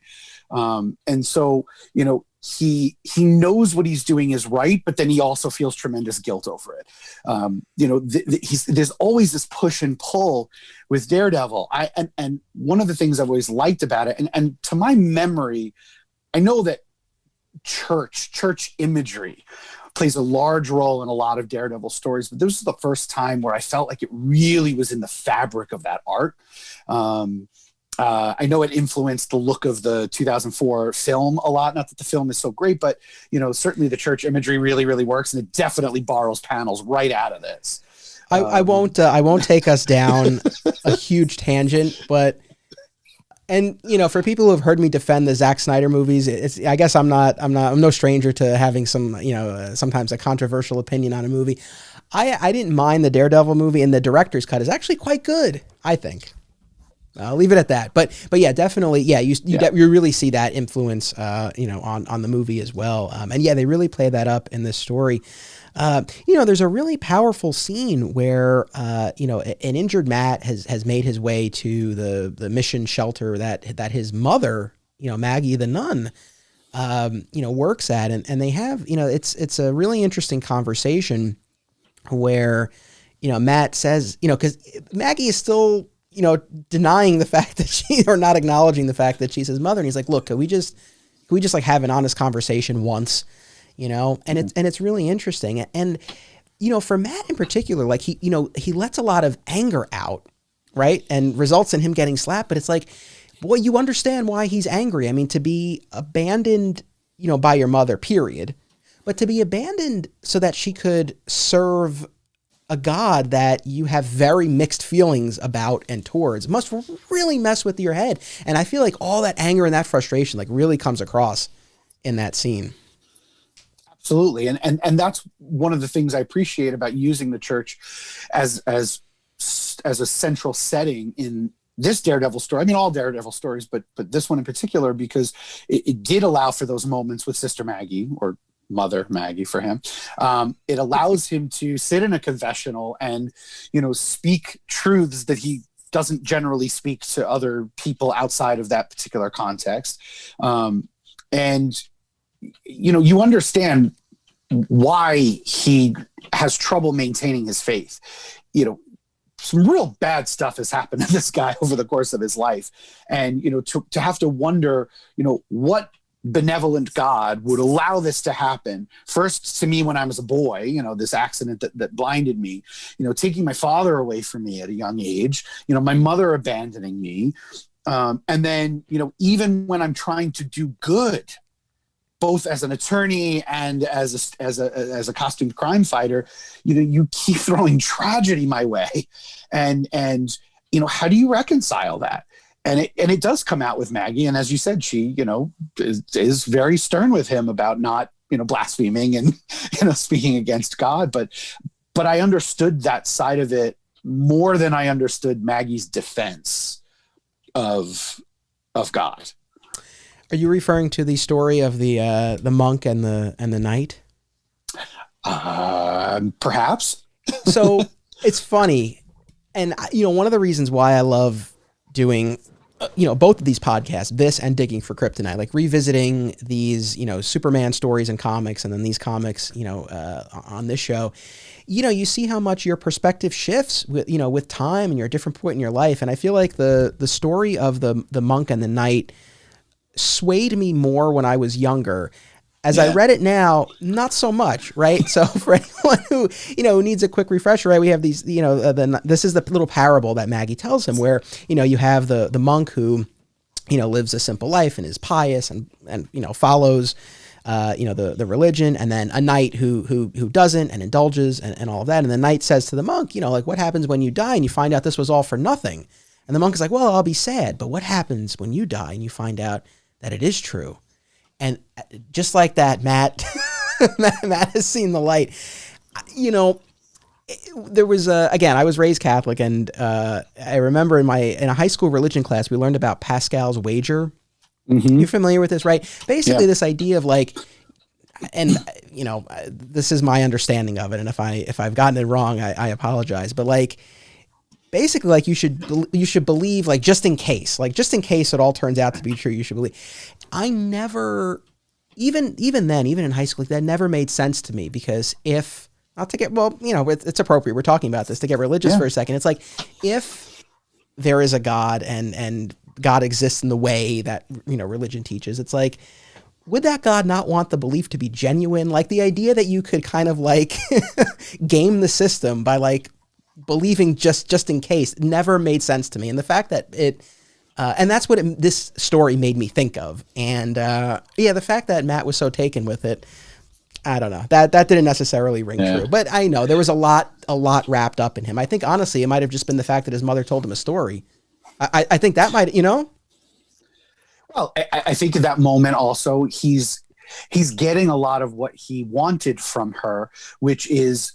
And so, you know, he knows what he's doing is right, but then he also feels tremendous guilt over it. You know, there's always this push and pull with Daredevil. And one of the things I've always liked about it, and to my memory, I know that church imagery plays a large role in a lot of Daredevil stories, but this was the first time where I felt like it really was in the fabric of that art. I know it influenced the look of the 2004 film a lot. Not that the film is so great, but certainly the church imagery really, really works, and it definitely borrows panels right out of this. I won't take us down a huge tangent, but for people who have heard me defend the Zack Snyder movies, I guess I'm no stranger to having some sometimes a controversial opinion on a movie. I didn't mind the Daredevil movie, and the director's cut is actually quite good, I think. I'll leave it at that. But yeah, definitely, yeah, you really see that influence, on the movie as well. And yeah, they really play that up in this story. There's a really powerful scene where, an injured Matt has made his way to the mission shelter that his mother, Maggie the nun, works at. And they have, it's a really interesting conversation where, Matt says, because Maggie is still, denying the fact that or not acknowledging the fact that she's his mother. And he's like, look, can we just like have an honest conversation once? And it's really interesting. And, for Matt in particular, like he lets a lot of anger out, right? And results in him getting slapped. But it's like, boy, you understand why he's angry. I mean, to be abandoned, by your mother, period. But to be abandoned so that she could serve a God that you have very mixed feelings about and towards must really mess with your head. And I feel like all that anger and that frustration like really comes across in that scene. Absolutely. And that's one of the things I appreciate about using the church as a central setting in this Daredevil story. I mean, all Daredevil stories, but this one in particular, because it did allow for those moments with Sister Maggie, or Mother Maggie for him. It allows him to sit in a confessional and, speak truths that he doesn't generally speak to other people outside of that particular context. And you understand why he has trouble maintaining his faith. Some real bad stuff has happened to this guy over the course of his life. And, to have to wonder, what benevolent God would allow this to happen. First to me when I was a boy, this accident that blinded me, taking my father away from me at a young age, my mother abandoning me. And then, even when I'm trying to do good, both as an attorney and as a costumed crime fighter, you keep throwing tragedy my way. And how do you reconcile that? And it does come out with Maggie. And as you said, she, is very stern with him about not, blaspheming and, speaking against God. But I understood that side of it more than I understood Maggie's defense of God. Are you referring to the story of the monk and the knight? Perhaps. So it's funny. And, one of the reasons why I love doing both of these podcasts, this and Digging for Kryptonite, like revisiting these, Superman stories and comics, and then these comics, on this show, you see how much your perspective shifts with time, and you're at a different point in your life. And I feel like the story of the monk and the knight swayed me more when I was younger. As I read it now, not so much, right? So for anyone who needs a quick refresher, right? We have these, this is the little parable that Maggie tells him, where you have the monk who lives a simple life and is pious and follows the religion, and then a knight who doesn't and indulges and all of that. And the knight says to the monk, like, what happens when you die and you find out this was all for nothing? And the monk is like, well, I'll be sad, but what happens when you die and you find out that it is true? And just like that, Matt has seen the light. There was again, I was raised Catholic, and I remember in a high school religion class, we learned about Pascal's wager. Mm-hmm. You're familiar with this, right? Basically, this idea of like, and this is my understanding of it, and if I've gotten it wrong, I apologize. But like, basically, like you should believe, like just in case it all turns out to be true, you should believe. I never, even then, even in high school, that never made sense to me, because if not to get, well, it's appropriate. We're talking about this to get religious for a second. It's like, if there is a God and God exists in the way that, religion teaches, it's like, would that God not want the belief to be genuine? Like the idea that you could kind of like game the system by like believing just in case never made sense to me. And the fact that it And that's what this story made me think of. And the fact that Matt was so taken with it, I don't know, that didn't necessarily ring true. But I know there was a lot wrapped up in him. I think honestly, it might have just been the fact that his mother told him a story. I think that might, Well, I think at that moment also he's getting a lot of what he wanted from her, which is,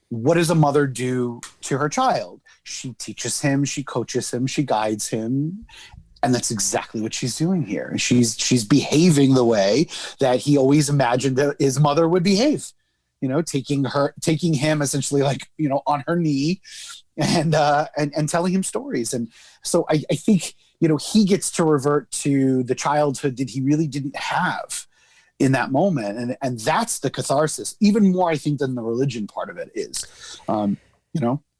what does a mother do to her child? She teaches him, she coaches him, she guides him. And that's exactly what she's doing here. She's behaving the way that he always imagined that his mother would behave, taking him essentially like, on her knee and telling him stories. And so I think, he gets to revert to the childhood that he really didn't have in that moment. And that's the catharsis, even more, I think, than the religion part of it is,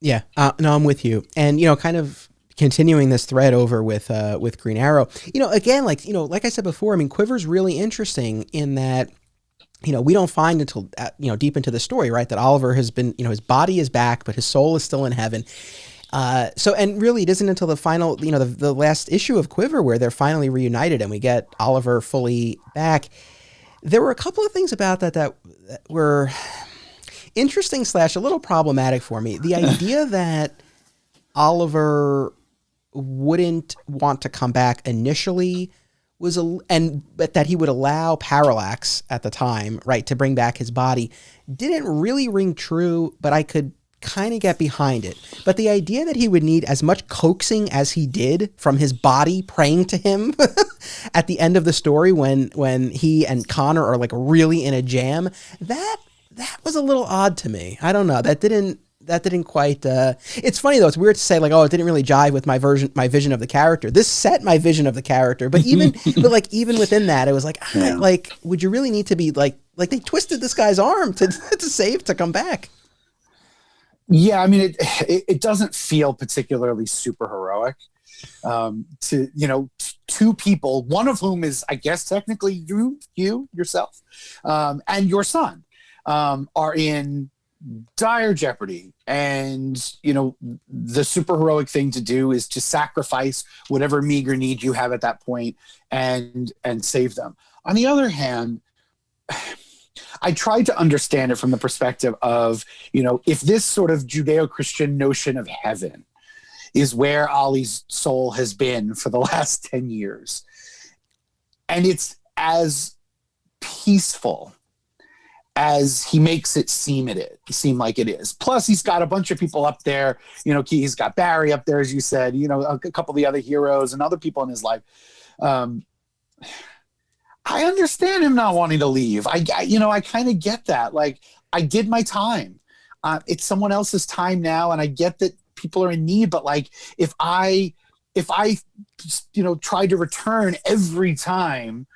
Yeah, no, I'm with you. And, kind of continuing this thread over with Green Arrow, again, like I said before, I mean, Quiver's really interesting in that, we don't find until, deep into the story, right, that Oliver has been, his body is back, but his soul is still in heaven. And really it isn't until the final, the last issue of Quiver where they're finally reunited and we get Oliver fully back. There were a couple of things about that were interesting / a little problematic for me. The idea that Oliver wouldn't want to come back initially but that he would allow Parallax at the time, right, to bring back his body didn't really ring true, but I could kind of get behind it. But the idea that he would need as much coaxing as he did from his body praying to him at the end of the story when he and Connor are like really in a jam, that was a little odd to me. I don't know. That didn't quite it's funny though, it's weird to say like, oh, it didn't really jive with my vision of the character. This set my vision of the character, but even within that, it was like, like, would you really need to be like they twisted this guy's arm to come back? Yeah, I mean, it doesn't feel particularly super heroic to two people, one of whom is, I guess, technically yourself, and your son are in dire jeopardy. And, the super heroic thing to do is to sacrifice whatever meager need you have at that point and save them. On the other hand, I tried to understand it from the perspective of, if this sort of Judeo-Christian notion of heaven is where Ollie's soul has been for the last 10 years, and it's as peaceful as he makes it seem like it is. Plus, he's got a bunch of people up there. He's got Barry up there, as you said, a couple of the other heroes and other people in his life. I understand him not wanting to leave. I kind of get that. Like, I did my time. It's someone else's time now, and I get that people are in need. But like, if I tried to return every time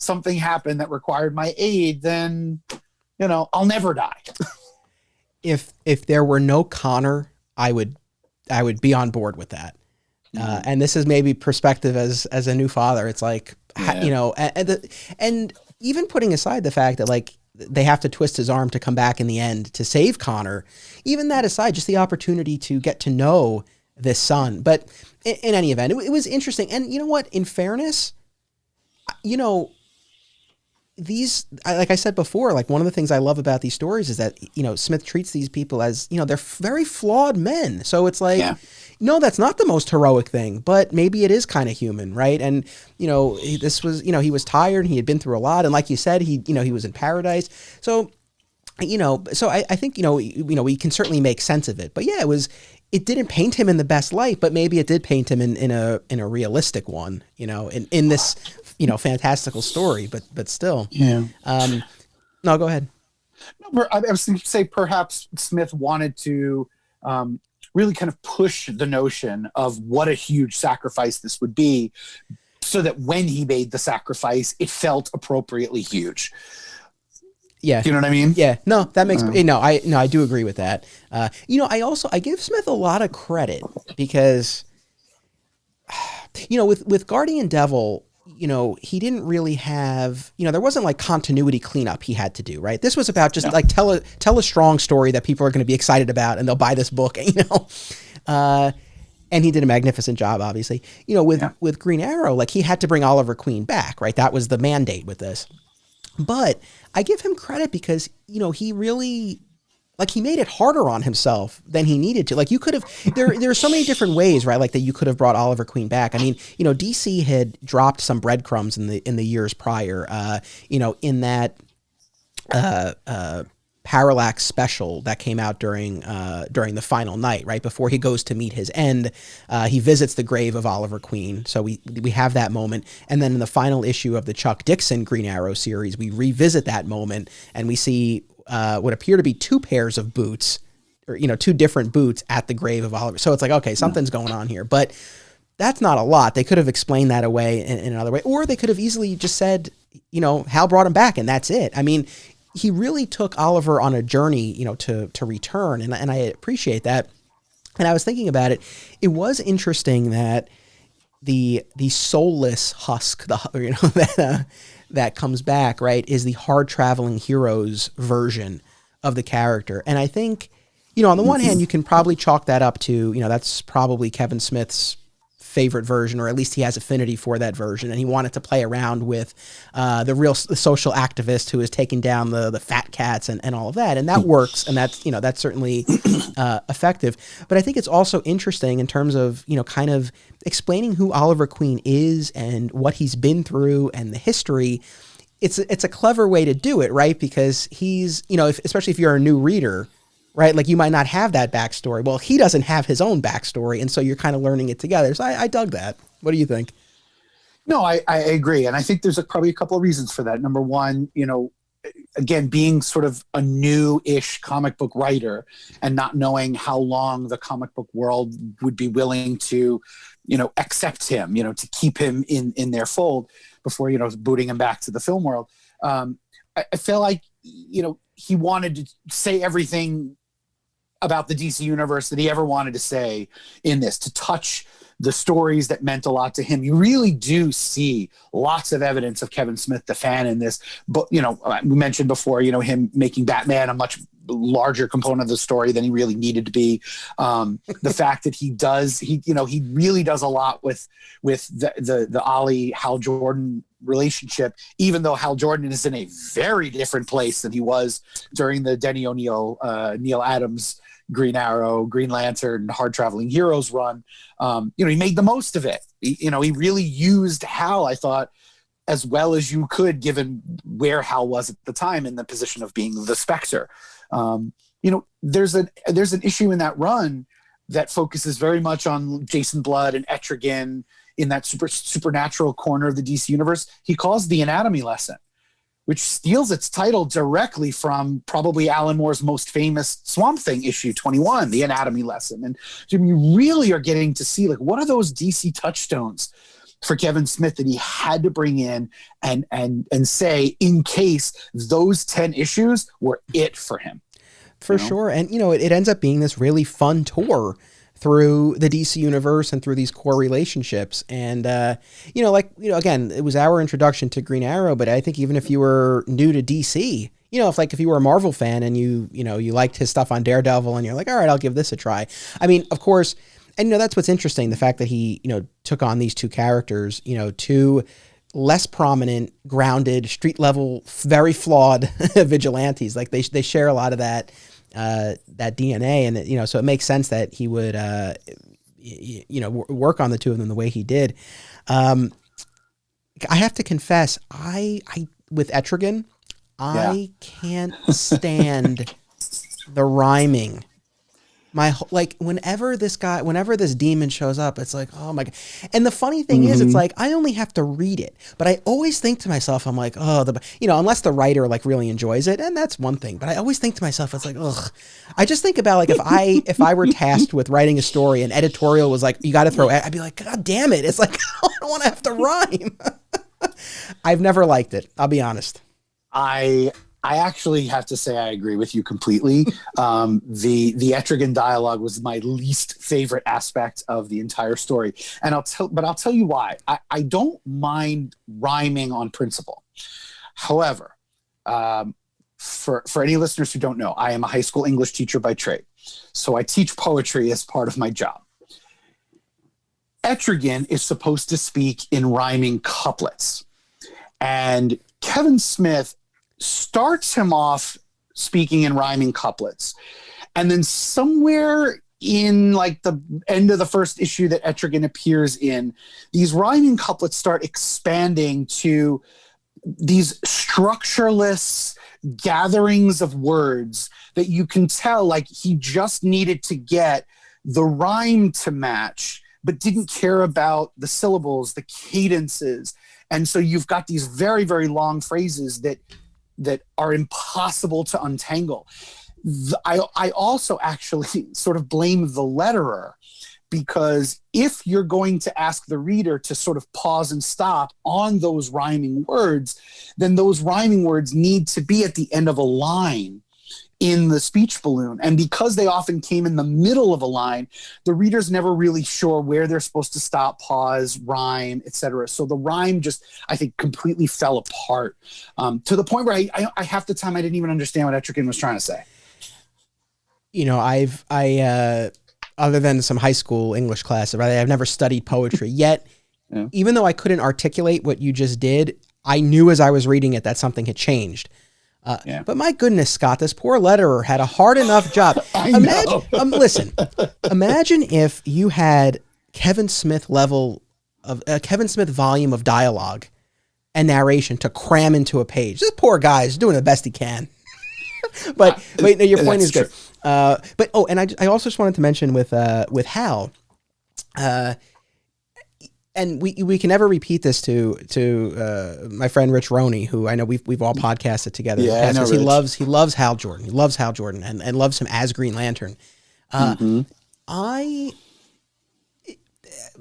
something happened that required my aid, then I'll never die. If there were no Connor, I would be on board with that. And this is maybe perspective as a new father. It's like, and even putting aside the fact that like they have to twist his arm to come back in the end to save Connor, even that aside, just the opportunity to get to know this son. But in any event, it was interesting. And you know what, in fairness, like I said before, like one of the things I love about these stories is that, Smith treats these people as, they're very flawed men. So it's like, no, that's not the most heroic thing, but maybe it is kind of human. Right. And, this was, he was tired and he had been through a lot. And like you said, he was in paradise. So, so I think, we can certainly make sense of it, but yeah, it didn't paint him in the best light, but maybe it did paint him in a realistic one, in this, fantastical story, but still. Yeah. No, go ahead. No, I was going to say perhaps Smith wanted to really kind of push the notion of what a huge sacrifice this would be, so that when he made the sacrifice, it felt appropriately huge. Yeah. You know what I mean? Yeah. No, that makes, I do agree with that. I give Smith a lot of credit because, with Guardian Devil, he didn't really have, there wasn't like continuity cleanup he had to do, right? This was about just like tell a strong story that people are going to be excited about and they'll buy this book, And he did a magnificent job, obviously. You know, with Green Arrow, like he had to bring Oliver Queen back, right? That was the mandate with this. But I give him credit because, you know, he really, like, he made it harder on himself than he needed to. Like, you could have, there are so many different ways, right? Like that you could have brought Oliver Queen back. I mean, you know, DC had dropped some breadcrumbs in the years prior, you know, in that, Parallax special that came out during the final night, right before he goes to meet his end. He visits the grave of Oliver Queen, so we have that moment, and then in the final issue of the Chuck Dixon Green Arrow series, we revisit that moment, and we see what appear to be two pairs of boots, or you know, two different boots at the grave of Oliver. So it's like, okay, something's going on here, but that's not a lot. They could have explained that away in another way, or they could have easily just said, you know, Hal brought him back, and that's it. I mean, he really took Oliver on a journey, you know, to return. And I appreciate that. And I was thinking about it. It was interesting that the soulless husk, you know, that comes back, right, is the hard traveling heroes version of the character. And I think, you know, on the one hand, you can probably chalk that up to, you know, that's probably Kevin Smith's favorite version, or at least he has affinity for that version, and he wanted to play around with the social activist who is taking down the fat cats and all of that, and that works, and that's, you know, that's certainly effective. But I think it's also interesting in terms of, you know, kind of explaining who Oliver Queen is and what he's been through and the history. It's a clever way to do it, right? Because he's, you know, especially if you're a new reader, right? Like you might not have that backstory. Well, he doesn't have his own backstory. And so you're kind of learning it together. So I dug that. What do you think? No, I agree. And I think there's probably a couple of reasons for that. Number one, you know, again, being sort of a new-ish comic book writer and not knowing how long the comic book world would be willing to, you know, accept him, you know, to keep him in their fold before, you know, booting him back to the film world. I feel like, you know, he wanted to say everything about the DC universe that he ever wanted to say in this, to touch the stories that meant a lot to him. You really do see lots of evidence of Kevin Smith, the fan, in this. But, you know, we mentioned before, you know, him making Batman a much larger component of the story than he really needed to be. The fact that he really does a lot with the Ollie Hal Jordan relationship, even though Hal Jordan is in a very different place than he was during the Denny O'Neil, Neil Adams, Green Arrow, Green Lantern, Hard Traveling Heroes run. You know, he made the most of it. He really used Hal, I thought, as well as you could, given where Hal was at the time in the position of being the Spectre. You know, there's an issue in that run that focuses very much on Jason Blood and Etrigan in that supernatural corner of the DC universe. He calls the Anatomy Lesson, which steals its title directly from probably Alan Moore's most famous Swamp Thing issue 21, The Anatomy Lesson. And Jim, you really are getting to see, like, what are those DC touchstones for Kevin Smith that he had to bring in and say, in case those 10 issues were it for him. For sure. And, you know, it ends up being this really fun tour through the DC universe and through these core relationships. And, you know, like, you know, again, it was our introduction to Green Arrow, but I think even if you were new to DC, you know, if you were a Marvel fan and you liked his stuff on Daredevil and you're like, all right, I'll give this a try. I mean, of course, and, you know, that's what's interesting. The fact that he, you know, took on these two characters, you know, two less prominent, grounded, street level, very flawed vigilantes. Like they share a lot of that DNA, and you know, so it makes sense that he would you know, work on the two of them the way he did. I have to confess, I with Etrigan, I can't stand the rhyming. Whenever this demon shows up, it's like, oh my God. And the funny thing is, it's like, I only have to read it, but I always think to myself, I'm like, oh, you know, unless the writer like really enjoys it. And that's one thing, but I always think to myself, it's like, ugh. I just think about like, if I were tasked with writing a story and editorial was like, you got to throw, I'd be like, God damn it. It's like, I don't want to have to rhyme. I've never liked it. I'll be honest. I actually have to say I agree with you completely. The Etrigan dialogue was my least favorite aspect of the entire story, and I'll tell you why. I don't mind rhyming on principle. However, for any listeners who don't know, I am a high school English teacher by trade, so I teach poetry as part of my job. Etrigan is supposed to speak in rhyming couplets. And Kevin Smith starts him off speaking in rhyming couplets. And then somewhere in like the end of the first issue that Etrigan appears in, these rhyming couplets start expanding to these structureless gatherings of words that you can tell like he just needed to get the rhyme to match, but didn't care about the syllables, the cadences. And so you've got these very, very long phrases that are impossible to untangle. I also actually sort of blame the letterer, because if you're going to ask the reader to sort of pause and stop on those rhyming words, then those rhyming words need to be at the end of a line in the speech balloon. And because they often came in the middle of a line, the reader's never really sure where they're supposed to stop, pause, rhyme, etc. So the rhyme just, I think, completely fell apart, to the point where I half the time I didn't even understand what Etrigan was trying to say. You know, I other than some high school English class, I've never studied poetry yet. Yeah. Even though I couldn't articulate what you just did, I knew as I was reading it that something had changed. But my goodness, Scott, this poor letterer had a hard enough job. Listen, imagine if you had Kevin Smith volume of dialogue and narration to cram into a page. This poor guy is doing the best he can. but your point is good. And I also just wanted to mention with Hal, and we can never repeat this to my friend Rich Roney, who I know we've all podcasted together. Yeah, because he loves Hal Jordan. He loves Hal Jordan and loves him as Green Lantern.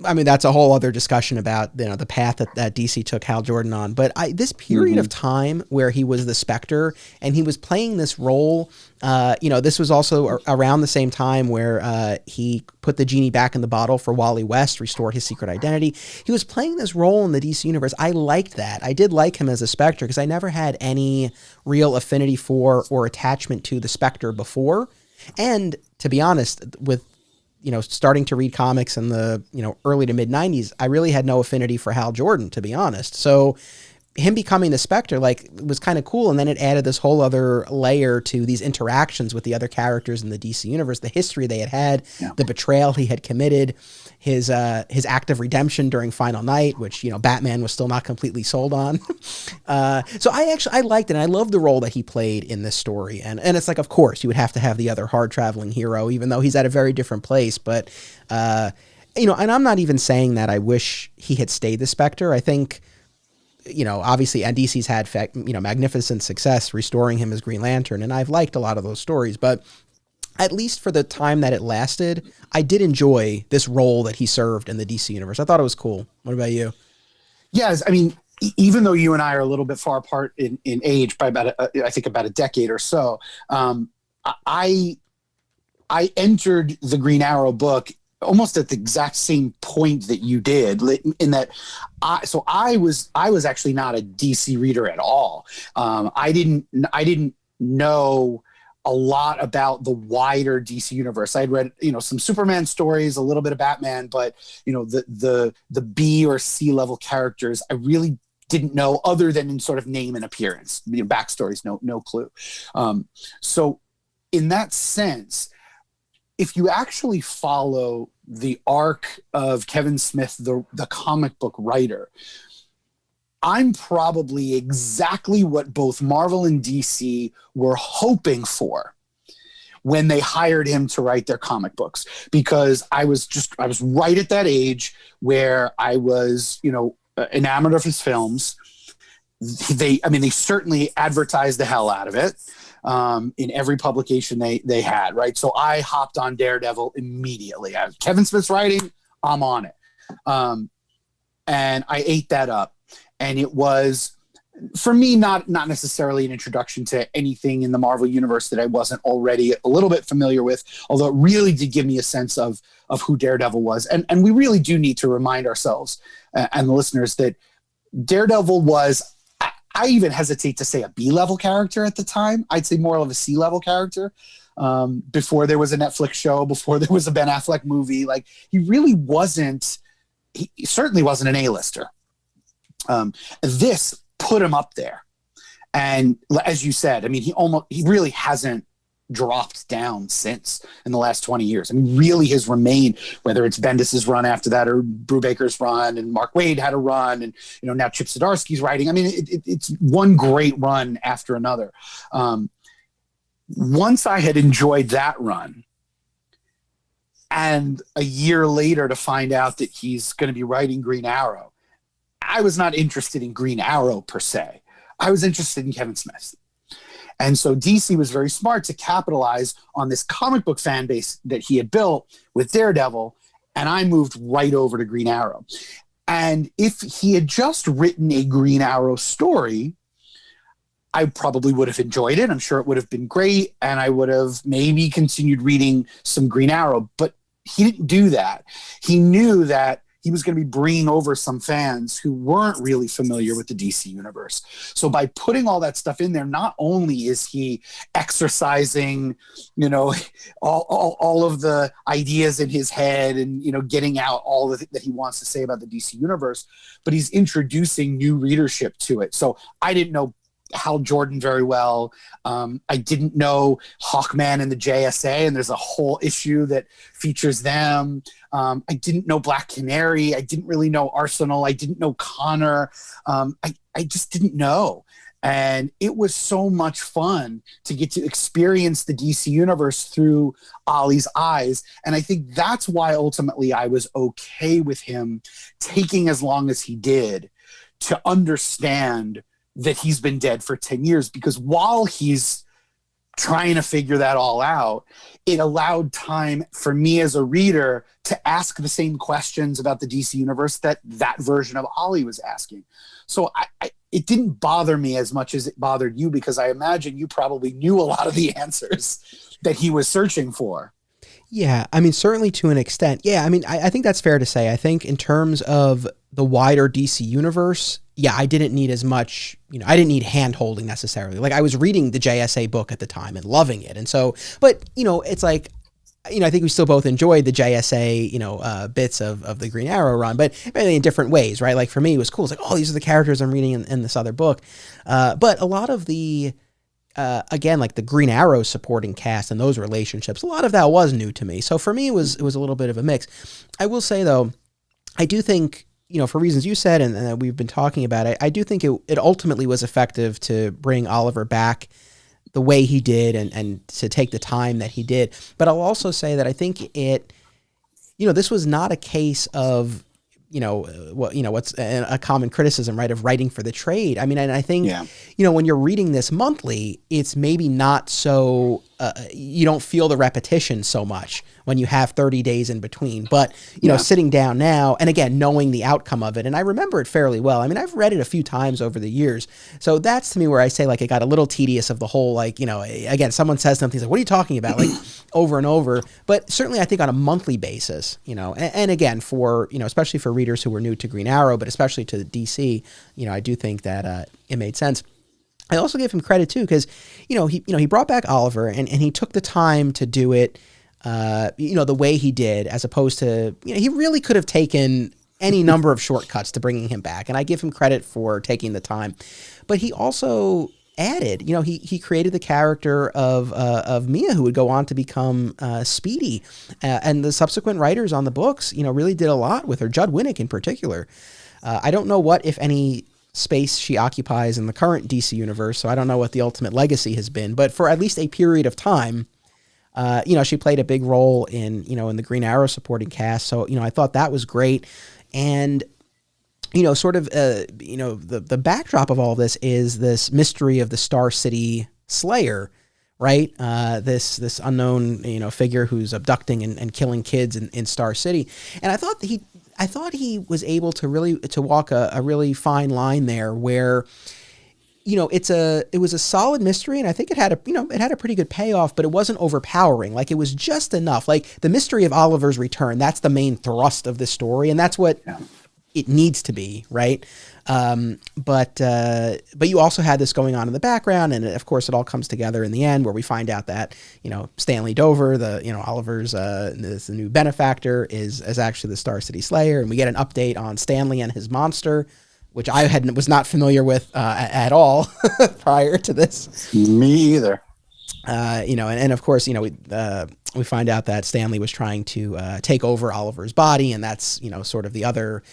I mean, that's a whole other discussion about, you know, the path that DC took Hal Jordan on. But this period of time where he was the Spectre and he was playing this role, this was also around the same time where he put the genie back in the bottle for Wally West, restored his secret identity. He was playing this role in the DC universe. I liked that. I did like him as a Spectre because I never had any real affinity for or attachment to the Spectre before. And to be honest, with starting to read comics in the, early to mid 90s, I really had no affinity for Hal Jordan, to be honest. So him becoming the Spectre, was kind of cool. And then it added this whole other layer to these interactions with the other characters in the DC universe, the history they had, the betrayal he had committed, his act of redemption during Final Night, which, Batman was still not completely sold on. So I liked it. And I loved the role that he played in this story. And it's like, of course, you would have to have the other hard traveling hero, even though he's at a very different place. But, and I'm not even saying that I wish he had stayed the Spectre. I think, obviously, and DC's had, magnificent success restoring him as Green Lantern. And I've liked a lot of those stories, but at least for the time that it lasted, I did enjoy this role that he served in the DC universe. I thought it was cool. What about you? Yes. I mean, even though you and I are a little bit far apart in age, by about a decade or so, I entered the Green Arrow book almost at the exact same point that you did, in that I was actually not a DC reader at all. I didn't know a lot about the wider DC universe. I'd read, some Superman stories, a little bit of Batman, but the B or C level characters, I really didn't know, other than in sort of name and appearance, backstories, no clue. So in that sense, if you actually follow the arc of Kevin Smith, the comic book writer, I'm probably exactly what both Marvel and DC were hoping for when they hired him to write their comic books, because I was right at that age where I was, enamored of his films. They certainly advertised the hell out of it. In every publication they had, right? So I hopped on Daredevil immediately. Kevin Smith's writing, I'm on it. And I ate that up. And it was, for me, not necessarily an introduction to anything in the Marvel universe that I wasn't already a little bit familiar with, although it really did give me a sense of who Daredevil was. And we really do need to remind ourselves and the listeners that Daredevil was, I even hesitate to say a B-level character at the time. I'd say more of a C-level character. Before there was a Netflix show, before there was a Ben Affleck movie, he really wasn't he certainly wasn't an A-lister. This put him up there. And as you said, I mean, he really hasn't dropped down since in the last 20 years. I mean, really has remained, whether it's Bendis's run after that or Brubaker's run, and Mark Waid had a run, and, you know, now Chip Zdarsky's writing. I mean, it's one great run after another. Once I had enjoyed that run, and a year later to find out that he's going to be writing Green Arrow, I was not interested in Green Arrow per se. I was interested in Kevin Smith. And so DC was very smart to capitalize on this comic book fan base that he had built with Daredevil, and I moved right over to Green Arrow. And if he had just written a Green Arrow story, I probably would have enjoyed it. I'm sure it would have been great, and I would have maybe continued reading some Green Arrow. But he didn't do that. He knew that he was going to be bringing over some fans who weren't really familiar with the DC universe. So by putting all that stuff in there, not only is he exercising, you know, all of the ideas in his head and, you know, getting out all that he wants to say about the DC universe, but he's introducing new readership to it. So I didn't know Hal Jordan very well. I didn't know Hawkman and the JSA, and there's a whole issue that features them. I didn't know Black Canary. I didn't really know Arsenal. I didn't know Connor. I just didn't know. And it was so much fun to get to experience the DC universe through Ollie's eyes. And I think that's why ultimately I was okay with him taking as long as he did to understand that he's been dead for 10 years, because while he's trying to figure that all out, it allowed time for me as a reader to ask the same questions about the DC universe that version of Ollie was asking. So it didn't bother me as much as it bothered you, because I imagine you probably knew a lot of the answers that he was searching for. Yeah, I mean, certainly to an extent. Yeah, I mean, I think that's fair to say. I think in terms of the wider DC universe, yeah, I didn't need as much, you know, I didn't need hand-holding necessarily. Like, I was reading the JSA book at the time and loving it. And so, but, you know, it's like, you know, I think we still both enjoyed the JSA, you know, bits of the Green Arrow run, but maybe in different ways, right? Like, for me, it was cool. It's like, oh, these are the characters I'm reading in this other book. But a lot of the, again, like the Green Arrow supporting cast and those relationships, a lot of that was new to me. So for me, it was a little bit of a mix. I will say, though, I do think, you know, for reasons you said, and we've been talking about it, I do think it ultimately was effective to bring Oliver back the way he did and to take the time that he did. But I'll also say that I think it, you know, this was not a case of, you know, what's a common criticism, right, of writing for the trade. I mean, and I think, you know, when you're reading this monthly, it's maybe not so, you don't feel the repetition so much when you have 30 days in between. But, you know, sitting down now, and again, knowing the outcome of it, and I remember it fairly well. I mean, I've read it a few times over the years. So that's to me where I say, like, it got a little tedious of the whole, like, you know, again, someone says something, like, what are you talking about? Like, over and over. But certainly I think on a monthly basis, you know, and again, for, you know, especially for readers who were new to Green Arrow, but especially to the DC, you know, I do think that it made sense. I also give him credit too, because, he brought back Oliver and he took the time to do it, the way he did, as opposed to, he really could have taken any number of shortcuts to bringing him back. And I give him credit for taking the time, but he also added, he created the character of Mia, who would go on to become Speedy, and the subsequent writers on the books, really did a lot with her. Judd Winnick in particular. I don't know what, if any, space she occupies in the current DC universe, so I don't know what the ultimate legacy has been, but for at least a period of time, she played a big role in the Green Arrow supporting cast. So, I thought that was great. And, the backdrop of all this is this mystery of the Star City Slayer, right? This unknown, figure who's abducting and killing kids in Star City. And I thought he was able to walk a really fine line there where, it was a solid mystery, and I think it had a pretty good payoff, but it wasn't overpowering. Like, it was just enough. Like, the mystery of Oliver's return, that's the main thrust of this story, and that's what it needs to be, right? But you also had this going on in the background, and of course it all comes together in the end where we find out that, Stanley Dover, Oliver's the new benefactor, is actually the Star City Slayer, and we get an update on Stanley and his monster, which I was not familiar with at all prior to this. Me either. And of course, we find out that Stanley was trying to take over Oliver's body, and that's, sort of the other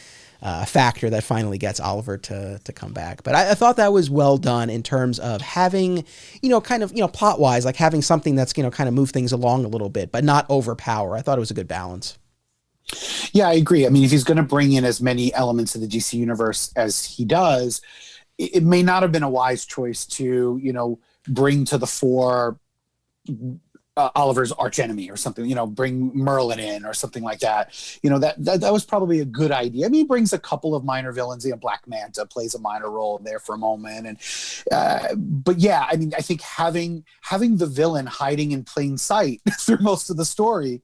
factor that finally gets Oliver to come back. But I thought that was well done in terms of having, plot wise, like having something that's, kind of move things along a little bit, but not overpower. I thought it was a good balance. Yeah, I agree. I mean, if he's going to bring in as many elements of the DC universe as he does, it may not have been a wise choice to, bring to the fore Oliver's archenemy or something, bring Merlin in or something like that. That was probably a good idea. I mean, he brings a couple of minor villains. Black Manta plays a minor role there for a moment. But yeah, I mean, I think having the villain hiding in plain sight through most of the story,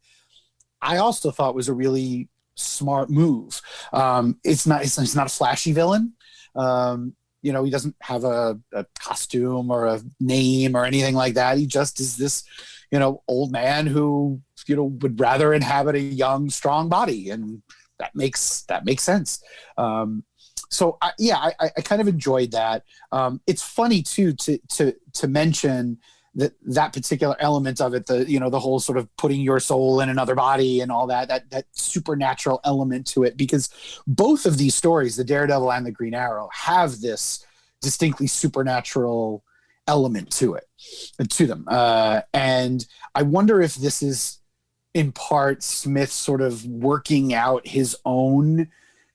I also thought was a really smart move. It's not a flashy villain. He doesn't have a costume or a name or anything like that. He just is this, old man who, would rather inhabit a young, strong body. And that makes sense. So I kind of enjoyed that. It's funny too, to mention that particular element of it, the whole sort of putting your soul in another body and all that supernatural element to it, because both of these stories, the Daredevil and the Green Arrow, have this distinctly supernatural element to them. And I wonder if this is in part Smith sort of working out his own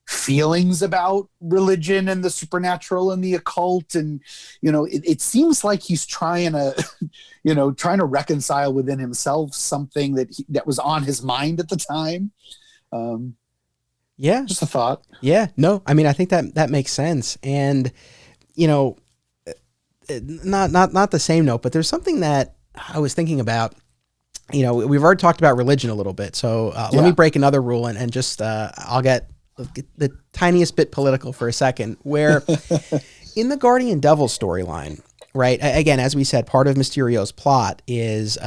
feelings about religion and the supernatural and the occult, and it seems like he's trying to reconcile within himself something that was on his mind at the time. Just a thought. Yeah, no, I mean, I think that makes sense. And not the same note, but there's something that I was thinking about. We've already talked about religion a little bit, so let me break another rule and just I'll get the tiniest bit political for a second, where in the Guardian Devil storyline, right? Again, as we said, part of Mysterio's plot is,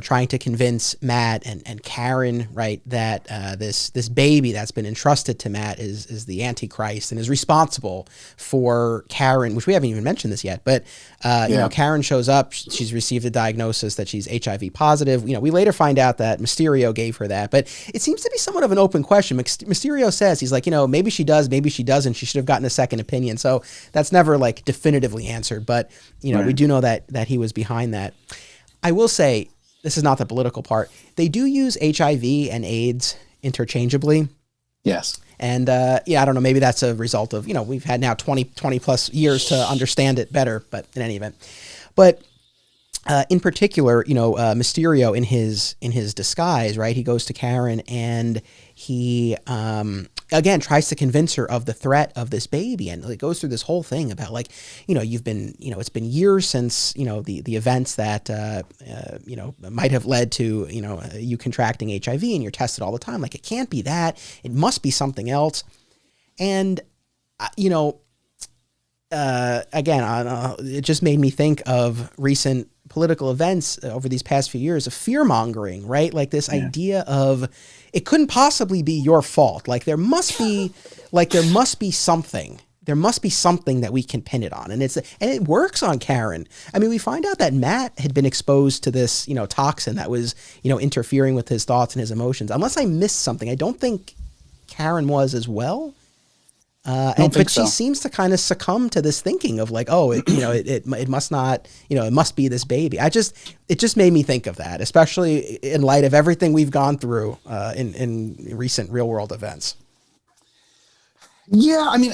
trying to convince Matt and Karen, right, that this baby that's been entrusted to Matt is the Antichrist and is responsible for Karen, which we haven't even mentioned this yet, but Karen shows up. She's received a diagnosis that she's HIV positive. We later find out that Mysterio gave her that, but it seems to be somewhat of an open question. Mysterio says, he's like, maybe she does, maybe she doesn't. She should have gotten a second opinion. So that's never like definitively answered, but right. We do know that he was behind that. I will say, this is not the political part, they do use HIV and AIDS interchangeably. Yes. And I don't know, maybe that's a result of, we've had now 20 plus years to understand it better, but in any event. But in particular, Mysterio in his disguise, right? He goes to Karen and he again tries to convince her of the threat of this baby, and it goes through this whole thing about like, you've been, it's been years since the events that might have led to you contracting HIV, and you're tested all the time. Like, it can't be that. It must be something else. And again, it just made me think of recent political events over these past few years of fear mongering, right? Like this idea of it couldn't possibly be your fault. Like there must be something. There must be something that we can pin it on. And it works on Karen. I mean, we find out that Matt had been exposed to this, toxin that was, interfering with his thoughts and his emotions. Unless I missed something, I don't think Karen was as well. But she seems to kind of succumb to this thinking of like, oh, it must not, it must be this baby. It just made me think of that, especially in light of everything we've gone through in recent real world events. Yeah, I mean,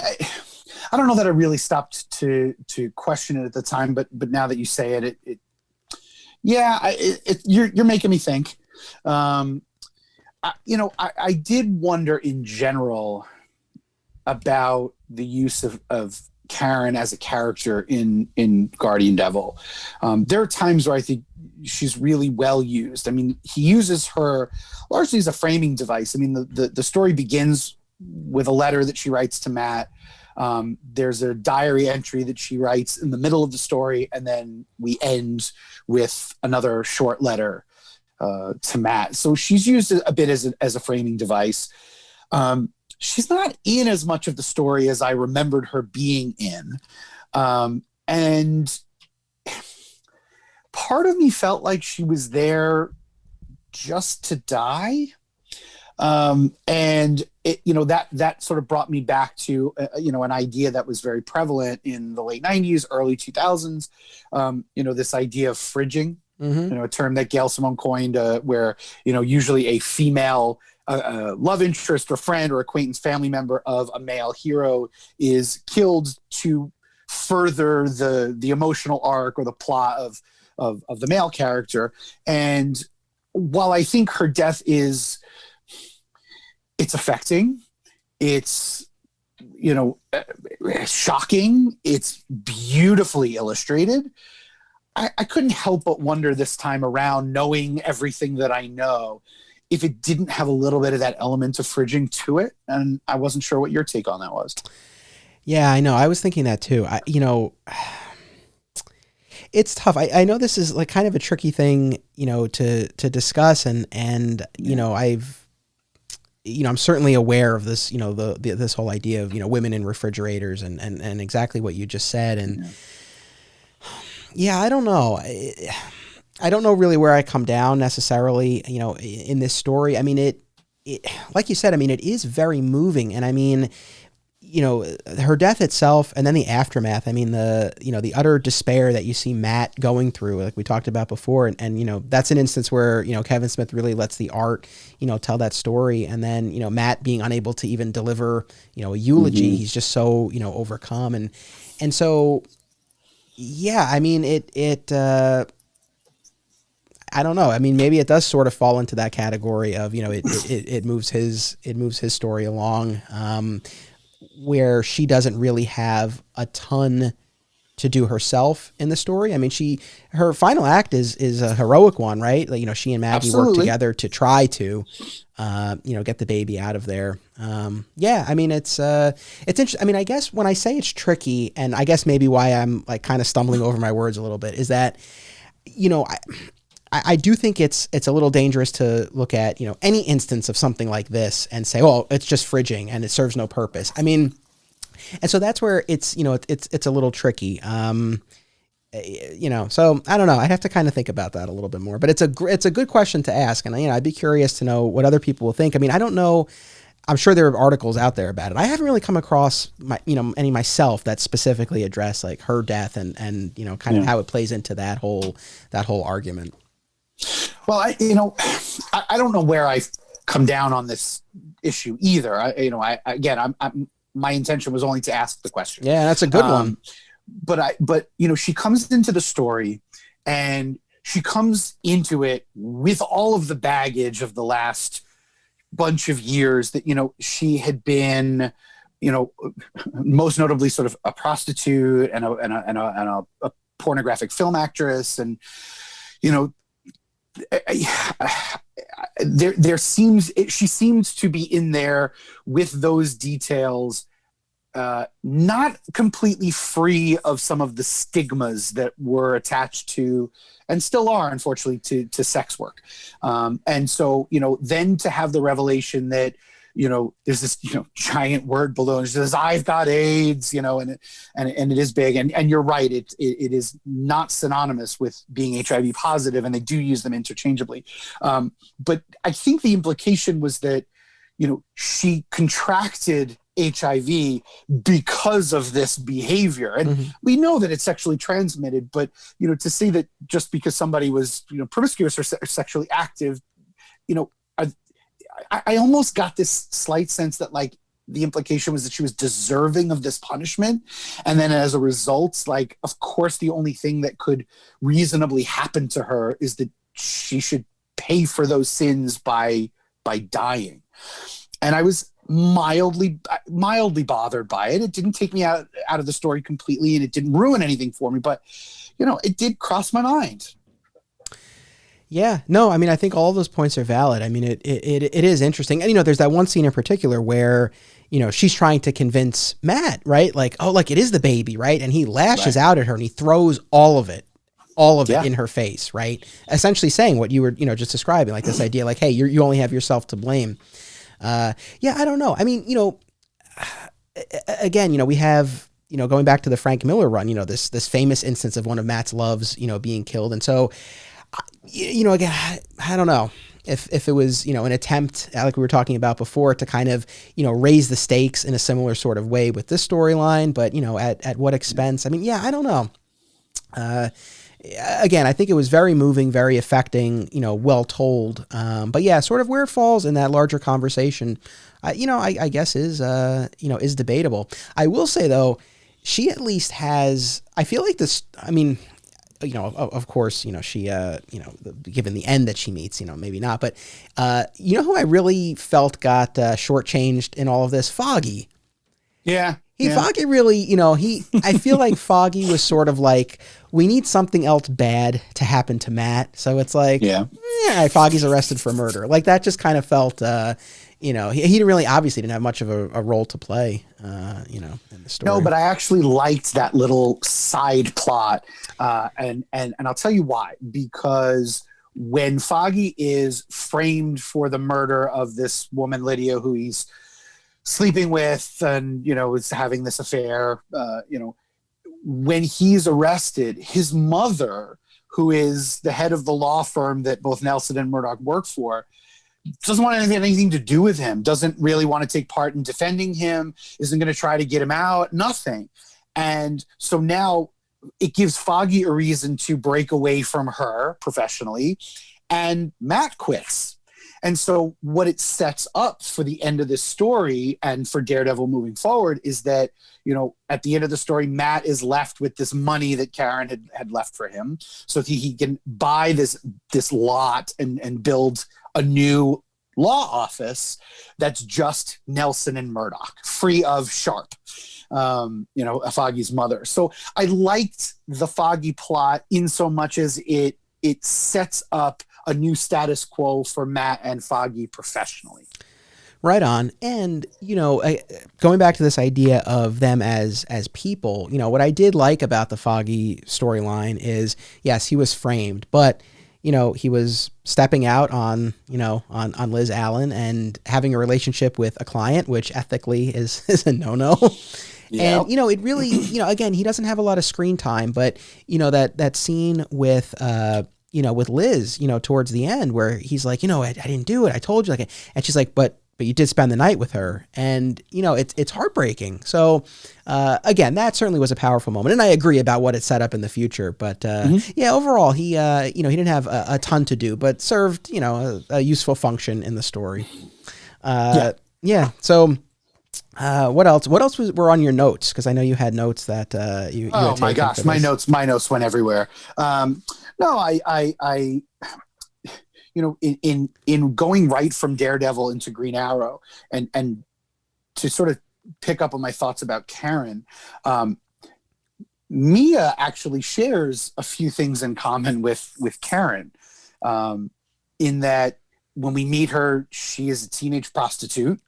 I don't know that I really stopped to question it at the time, but now that you say it, you're making me think. I did wonder in general about the use of Karen as a character in Guardian Devil. There are times where I think she's really well used. I mean, he uses her largely as a framing device. I mean, the story begins with a letter that she writes to Matt. There's a diary entry that she writes in the middle of the story, and then we end with another short letter to Matt. So she's used a bit as a framing device. She's not in as much of the story as I remembered her being in. And part of me felt like she was there just to die. And it, that sort of brought me back to, an idea that was very prevalent in the late 90s, early 2000s. This idea of fridging, a term that Gail Simone coined, where, usually a female love interest or friend or acquaintance, family member of a male hero is killed to further the emotional arc or the plot of the male character. And while I think her death it's affecting, it's, shocking, it's beautifully illustrated, I couldn't help but wonder this time around, knowing everything that I know, if it didn't have a little bit of that element of fridging to it. And I wasn't sure what your take on that was. Yeah, I know. I was thinking that too. It's tough. I know this is like kind of a tricky thing, to discuss, and I'm certainly aware of this, this whole idea of, women in refrigerators and exactly what you just said. And I don't know. I don't know really where I come down necessarily, in this story. I mean, it like you said, I mean, it is very moving. And I mean, her death itself and then the aftermath, I mean, the utter despair that you see Matt going through, like we talked about before. And that's an instance where, Kevin Smith really lets the art, tell that story. And then, Matt being unable to even deliver, a eulogy, he's just so, overcome. And so, I mean, I don't know. I mean, maybe it does sort of fall into that category of, it moves his story along, where she doesn't really have a ton to do herself in the story. I mean, her final act is a heroic one, right? Like, she and Maggie work together to try to, get the baby out of there. I mean, it's interesting. I mean, I guess when I say it's tricky, and I guess maybe why I'm like kind of stumbling over my words a little bit, is that, I do think it's a little dangerous to look at, any instance of something like this and say, oh, it's just fridging and it serves no purpose. I mean, and so that's where it's, it's a little tricky. So I don't know. I'd have to kind of think about that a little bit more, but it's a good question to ask. And, I'd be curious to know what other people will think. I mean, I don't know. I'm sure there are articles out there about it. I haven't really come across any myself that specifically address like her death and kind of how it plays into that whole argument. Well, I don't know where I've come down on this issue either. My intention was only to ask the question. Yeah, that's a good one. But she comes into the story, and she comes into it with all of the baggage of the last bunch of years that, she had been, most notably sort of a prostitute and a pornographic film actress. And, she seems to be in there with those details, not completely free of some of the stigmas that were attached to, and still are, unfortunately, to sex work. And so, then to have the revelation that, there's this, giant word balloon. It says, "I've got AIDS," and it is big. And you're right. It is not synonymous with being HIV positive, and they do use them interchangeably. But I think the implication was that, she contracted HIV because of this behavior. And we know that it's sexually transmitted, but, to say that just because somebody was, promiscuous or sexually active, I almost got this slight sense that like the implication was that she was deserving of this punishment. And then as a result, like, of course, the only thing that could reasonably happen to her is that she should pay for those sins by dying. And I was mildly bothered by it. It didn't take me out of the story completely, and it didn't ruin anything for me, but, it did cross my mind. Yeah, no, I mean, I think all of those points are valid. I mean, it is interesting. And, there's that one scene in particular where, she's trying to convince Matt, right? Like, oh, like it is the baby, right? And he lashes out at her and he throws all of it in her face, right? Essentially saying what you were, just describing, like this idea, like, hey, you only have yourself to blame. I don't know. I mean, again, we have, going back to the Frank Miller run, this famous instance of one of Matt's loves, being killed. And so, again, I don't know if it was, an attempt, like we were talking about before, to kind of, raise the stakes in a similar sort of way with this storyline, but, at what expense? I mean, I don't know. Again, I think it was very moving, very affecting, well told. But yeah, sort of where it falls in that larger conversation, I guess is debatable. I will say though, she at least has, I feel like this, I mean, of course, she, given the end that she meets, maybe not, but, who I really felt got shortchanged in all of this? Foggy. Yeah. Foggy really, I feel like Foggy was sort of like, we need something else bad to happen to Matt. So it's like, Foggy's arrested for murder. Like that just kind of felt, he obviously didn't have much of a role to play, in the story. No, but I actually liked that little side plot. And I'll tell you why, because when Foggy is framed for the murder of this woman, Lydia, who he's sleeping with and, is having this affair, when he's arrested, his mother, who is the head of the law firm that both Nelson and Murdoch work for, doesn't want anything to do with him, doesn't really want to take part in defending him, isn't going to try to get him out, nothing. And so now it gives Foggy a reason to break away from her professionally, and Matt quits. And so what it sets up for the end of this story and for Daredevil moving forward is that, at the end of the story, Matt is left with this money that Karen had left for him. So he can buy this lot and build a new law office that's just Nelson and Murdoch, free of Sharp, Foggy's mother. So I liked the Foggy plot in so much as it sets up a new status quo for Matt and Foggy professionally. Right on. And, going back to this idea of them as people, what I did like about the Foggy storyline is, yes, he was framed, but, he was stepping out on Liz Allen and having a relationship with a client, which ethically is a no-no. Yeah. And, it really, again, he doesn't have a lot of screen time, but, that scene with, with Liz, towards the end where he's like, I didn't do it. I told you. And she's like, but you did spend the night with her. And, it's heartbreaking. So, again, that certainly was a powerful moment. And I agree about what it set up in the future. But, overall, he didn't have a ton to do, but served, a useful function in the story. So, what else? What else were on your notes? Because I know you had notes that you. Oh my gosh, my notes went everywhere. I in going right from Daredevil into Green Arrow, and to sort of pick up on my thoughts about Karen, Mia actually shares a few things in common with Karen, in that when we meet her, she is a teenage prostitute.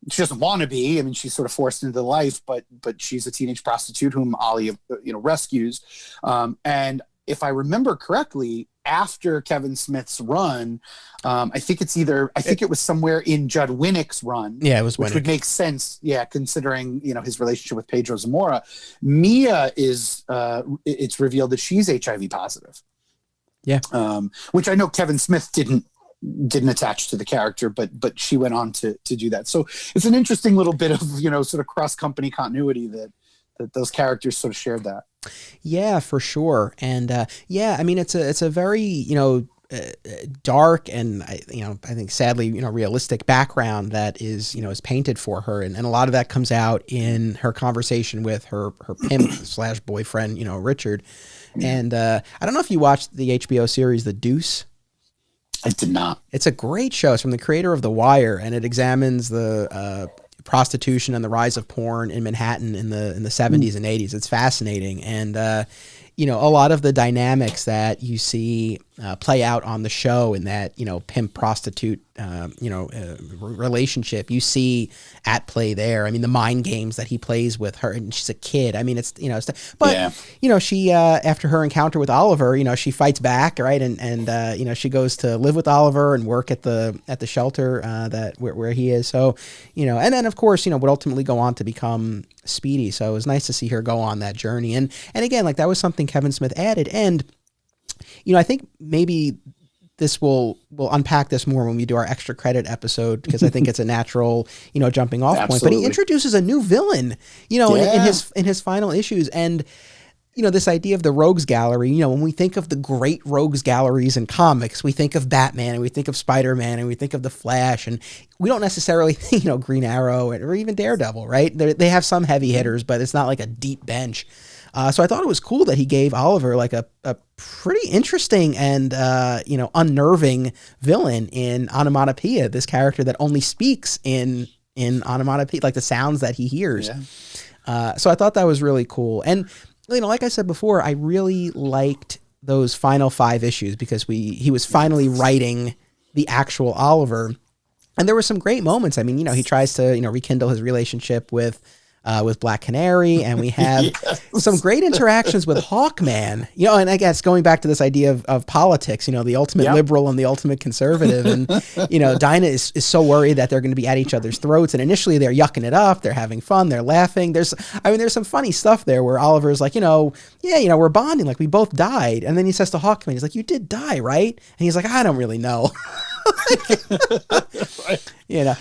She doesn't want to be. I mean, she's sort of forced into the life, but she's a teenage prostitute whom Ollie, rescues. And if I remember correctly, after Kevin Smith's run, I think it was somewhere in Judd Winnick's run. Yeah, it was Winnick. Which would make sense. Yeah. Considering, his relationship with Pedro Zamora. Mia is, it's revealed that she's HIV positive. Yeah. Which I know Kevin Smith didn't attach to the character, but she went on to do that. So it's an interesting little bit of, sort of cross company continuity that those characters sort of shared that. Yeah, for sure. And I mean, it's a very, dark and I think sadly, realistic background that is painted for her. And a lot of that comes out in her conversation with her pimp / boyfriend, Richard. And I don't know if you watched the HBO series, The Deuce. I did not. It's a great show. It's from the creator of The Wire, and it examines the prostitution and the rise of porn in Manhattan in the 70s and 80s. It's fascinating. And, a lot of the dynamics that you see play out on the show in that, pimp prostitute, relationship, you see at play there. I mean, the mind games that he plays with her, and she's a kid. I mean, she, after her encounter with Oliver, she fights back, right? And she goes to live with Oliver and work at the shelter, where he is. So, and then of course, would ultimately go on to become Speedy. So it was nice to see her go on that journey. And again, like, that was something Kevin Smith added. And, I think maybe we'll unpack this more when we do our extra credit episode, because I think it's a natural, jumping off point. But he introduces a new villain, in his final issues. And, this idea of the Rogues Gallery, when we think of the great Rogues Galleries in comics, we think of Batman and we think of Spider-Man and we think of the Flash, and we don't necessarily think, Green Arrow or even Daredevil, right? They have some heavy hitters, but it's not like a deep bench. So I thought it was cool that he gave Oliver like a pretty interesting and, unnerving villain in Onomatopoeia, this character that only speaks in onomatopoeia, like the sounds that he hears. Yeah. So I thought that was really cool. And, like I said before, I really liked those final 5 issues because he was finally writing the actual Oliver. And there were some great moments. I mean, he tries to, rekindle his relationship with Black Canary, and we have some great interactions with Hawkman, and I guess going back to this idea of politics, the ultimate liberal and the ultimate conservative. And, Dinah is so worried that they're going to be at each other's throats. And initially they're yucking it up. They're having fun. They're laughing. There's some funny stuff there where Oliver's like, we're bonding. Like, we both died. And then he says to Hawkman, he's like, you did die, right? And he's like, I don't really know.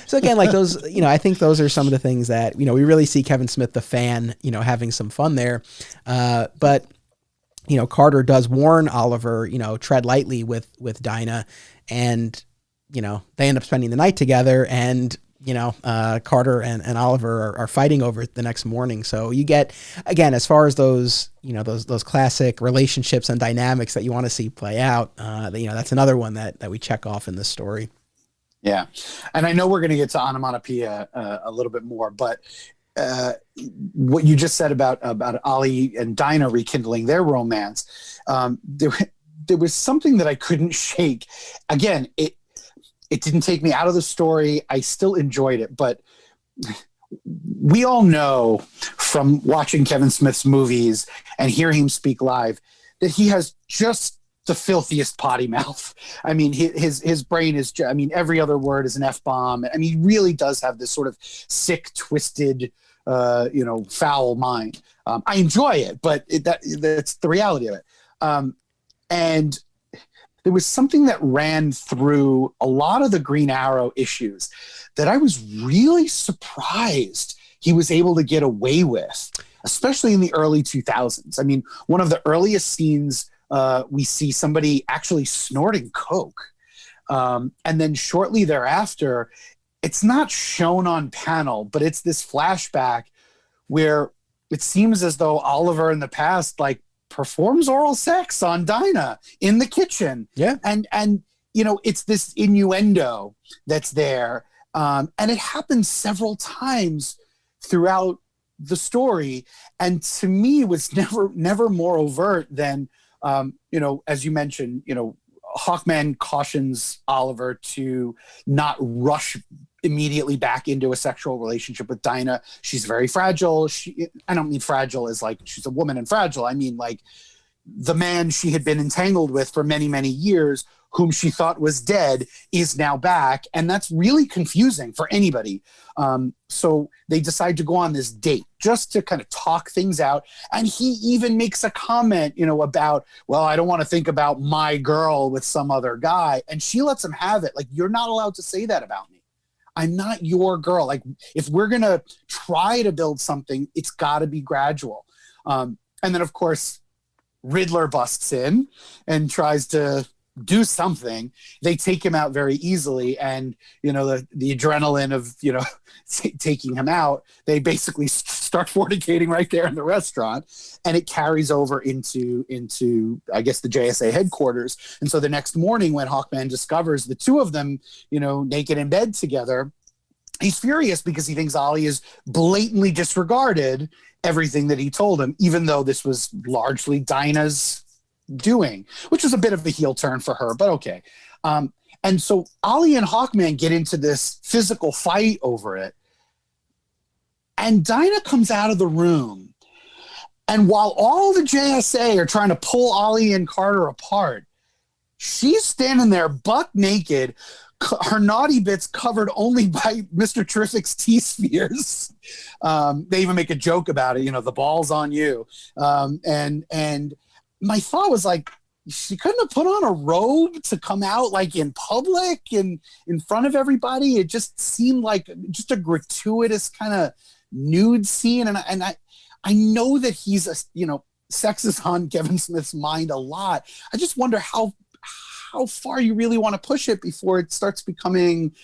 So again, like those, I think those are some of the things that, we really see Kevin Smith, the fan, having some fun there. But, Carter does warn Oliver, tread lightly with Dinah, and, they end up spending the night together, and, Carter and Oliver are fighting over it the next morning. So you get, again, as far as those, those classic relationships and dynamics that you want to see play out, that's another one that we check off in this story. Yeah. And I know we're going to get to Onomatopoeia a little bit more, but what you just said about Ollie and Dinah rekindling their romance, there was something that I couldn't shake. Again, it didn't take me out of the story. I still enjoyed it, but we all know from watching Kevin Smith's movies and hearing him speak live that he has just the filthiest potty mouth. I mean, his brain is, every other word is an F-bomb. I mean, he really does have this sort of sick, twisted, foul mind. I enjoy it, but that's the reality of it. And there was something that ran through a lot of the Green Arrow issues that I was really surprised he was able to get away with, especially in the early 2000s. I mean, one of the earliest scenes, we see somebody actually snorting coke. And then shortly thereafter, it's not shown on panel, but it's this flashback where it seems as though Oliver in the past, like, performs oral sex on Dinah in the kitchen. Yeah. And it's this innuendo that's there. And it happens several times throughout the story. And to me, it was never more overt than, as you mentioned, Hawkman cautions Oliver to not rush immediately back into a sexual relationship with Dinah. She's very fragile. I don't mean fragile as like she's a woman and fragile. I mean like the man she had been entangled with for many, many years, whom she thought was dead, is now back. And that's really confusing for anybody. So they decide to go on this date just to kind of talk things out. And he even makes a comment, about, well, I don't want to think about my girl with some other guy. And she lets him have it. Like, you're not allowed to say that about me. I'm not your girl. Like, if we're going to try to build something, it's got to be gradual. And then, of course, Riddler busts in and tries to do something. They take him out very easily. And, the adrenaline of, taking him out, they basically start fornicating right there in the restaurant. And it carries over into I guess, the JSA headquarters. And so the next morning when Hawkman discovers the two of them, naked in bed together, he's furious because he thinks Ollie has blatantly disregarded everything that he told him, even though this was largely Dinah's doing, which was a bit of a heel turn for her, but okay. And so Ollie and Hawkman get into this physical fight over it. And Dinah comes out of the room. And while all the JSA are trying to pull Ollie and Carter apart, she's standing there buck naked, her naughty bits covered only by Mr. Terrific's T-spheres. They even make a joke about it, the ball's on you. And my thought was like, she couldn't have put on a robe to come out like in public and in front of everybody. It just seemed like just a gratuitous kind of nude scene. And I know that he's sex is on Kevin Smith's mind a lot. I just wonder how far you really want to push it before it starts becoming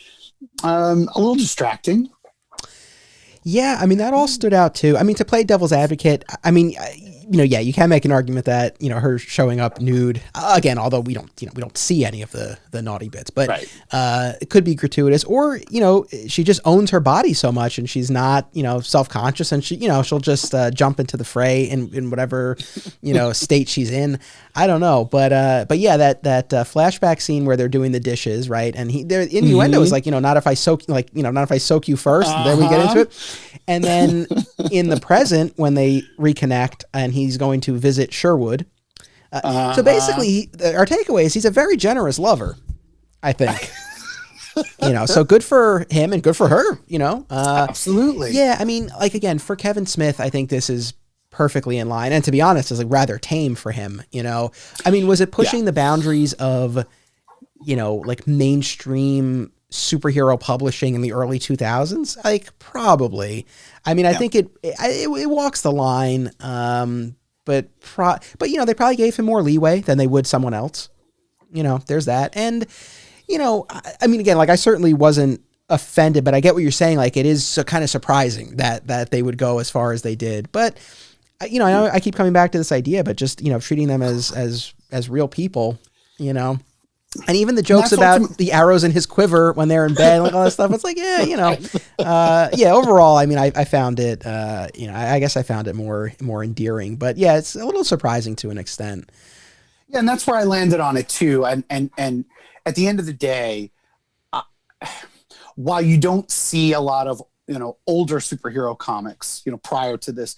a little distracting. Yeah, I mean, that all stood out too. I mean, to play devil's advocate, I mean, you can make an argument that, her showing up nude, again, although we don't see any of the naughty bits, but right. It could be gratuitous, or, she just owns her body so much and she's not, self-conscious, and she'll just jump into the fray in whatever, state she's in. I don't know. But yeah, that flashback scene where they're doing the dishes, right? And their innuendo is like, not if I soak you first, then we get into it. And then in the present, when they reconnect and he's going to visit Sherwood. So basically, our takeaway is he's a very generous lover, I think. So good for him and good for her, Absolutely. Yeah, I mean, like, again, for Kevin Smith, I think this is perfectly in line. And to be honest, it's like rather tame for him, I mean, was it pushing the boundaries of, like mainstream superhero publishing in the early 2000s? Like, probably. I mean, I think it walks the line, but they probably gave him more leeway than they would someone else. There's that. And, I mean, again, like, I certainly wasn't offended, but I get what you're saying. Like, it is kind of surprising that they would go as far as they did. But, I keep coming back to this idea, but just, treating them as real people, And even the jokes about the arrows in his quiver when they're in bed, like all that stuff. It's like, overall, I mean, I found it, I guess I found it more endearing, but yeah, it's a little surprising to an extent. Yeah. And that's where I landed on it too. And at the end of the day, while you don't see a lot of, older superhero comics, prior to this,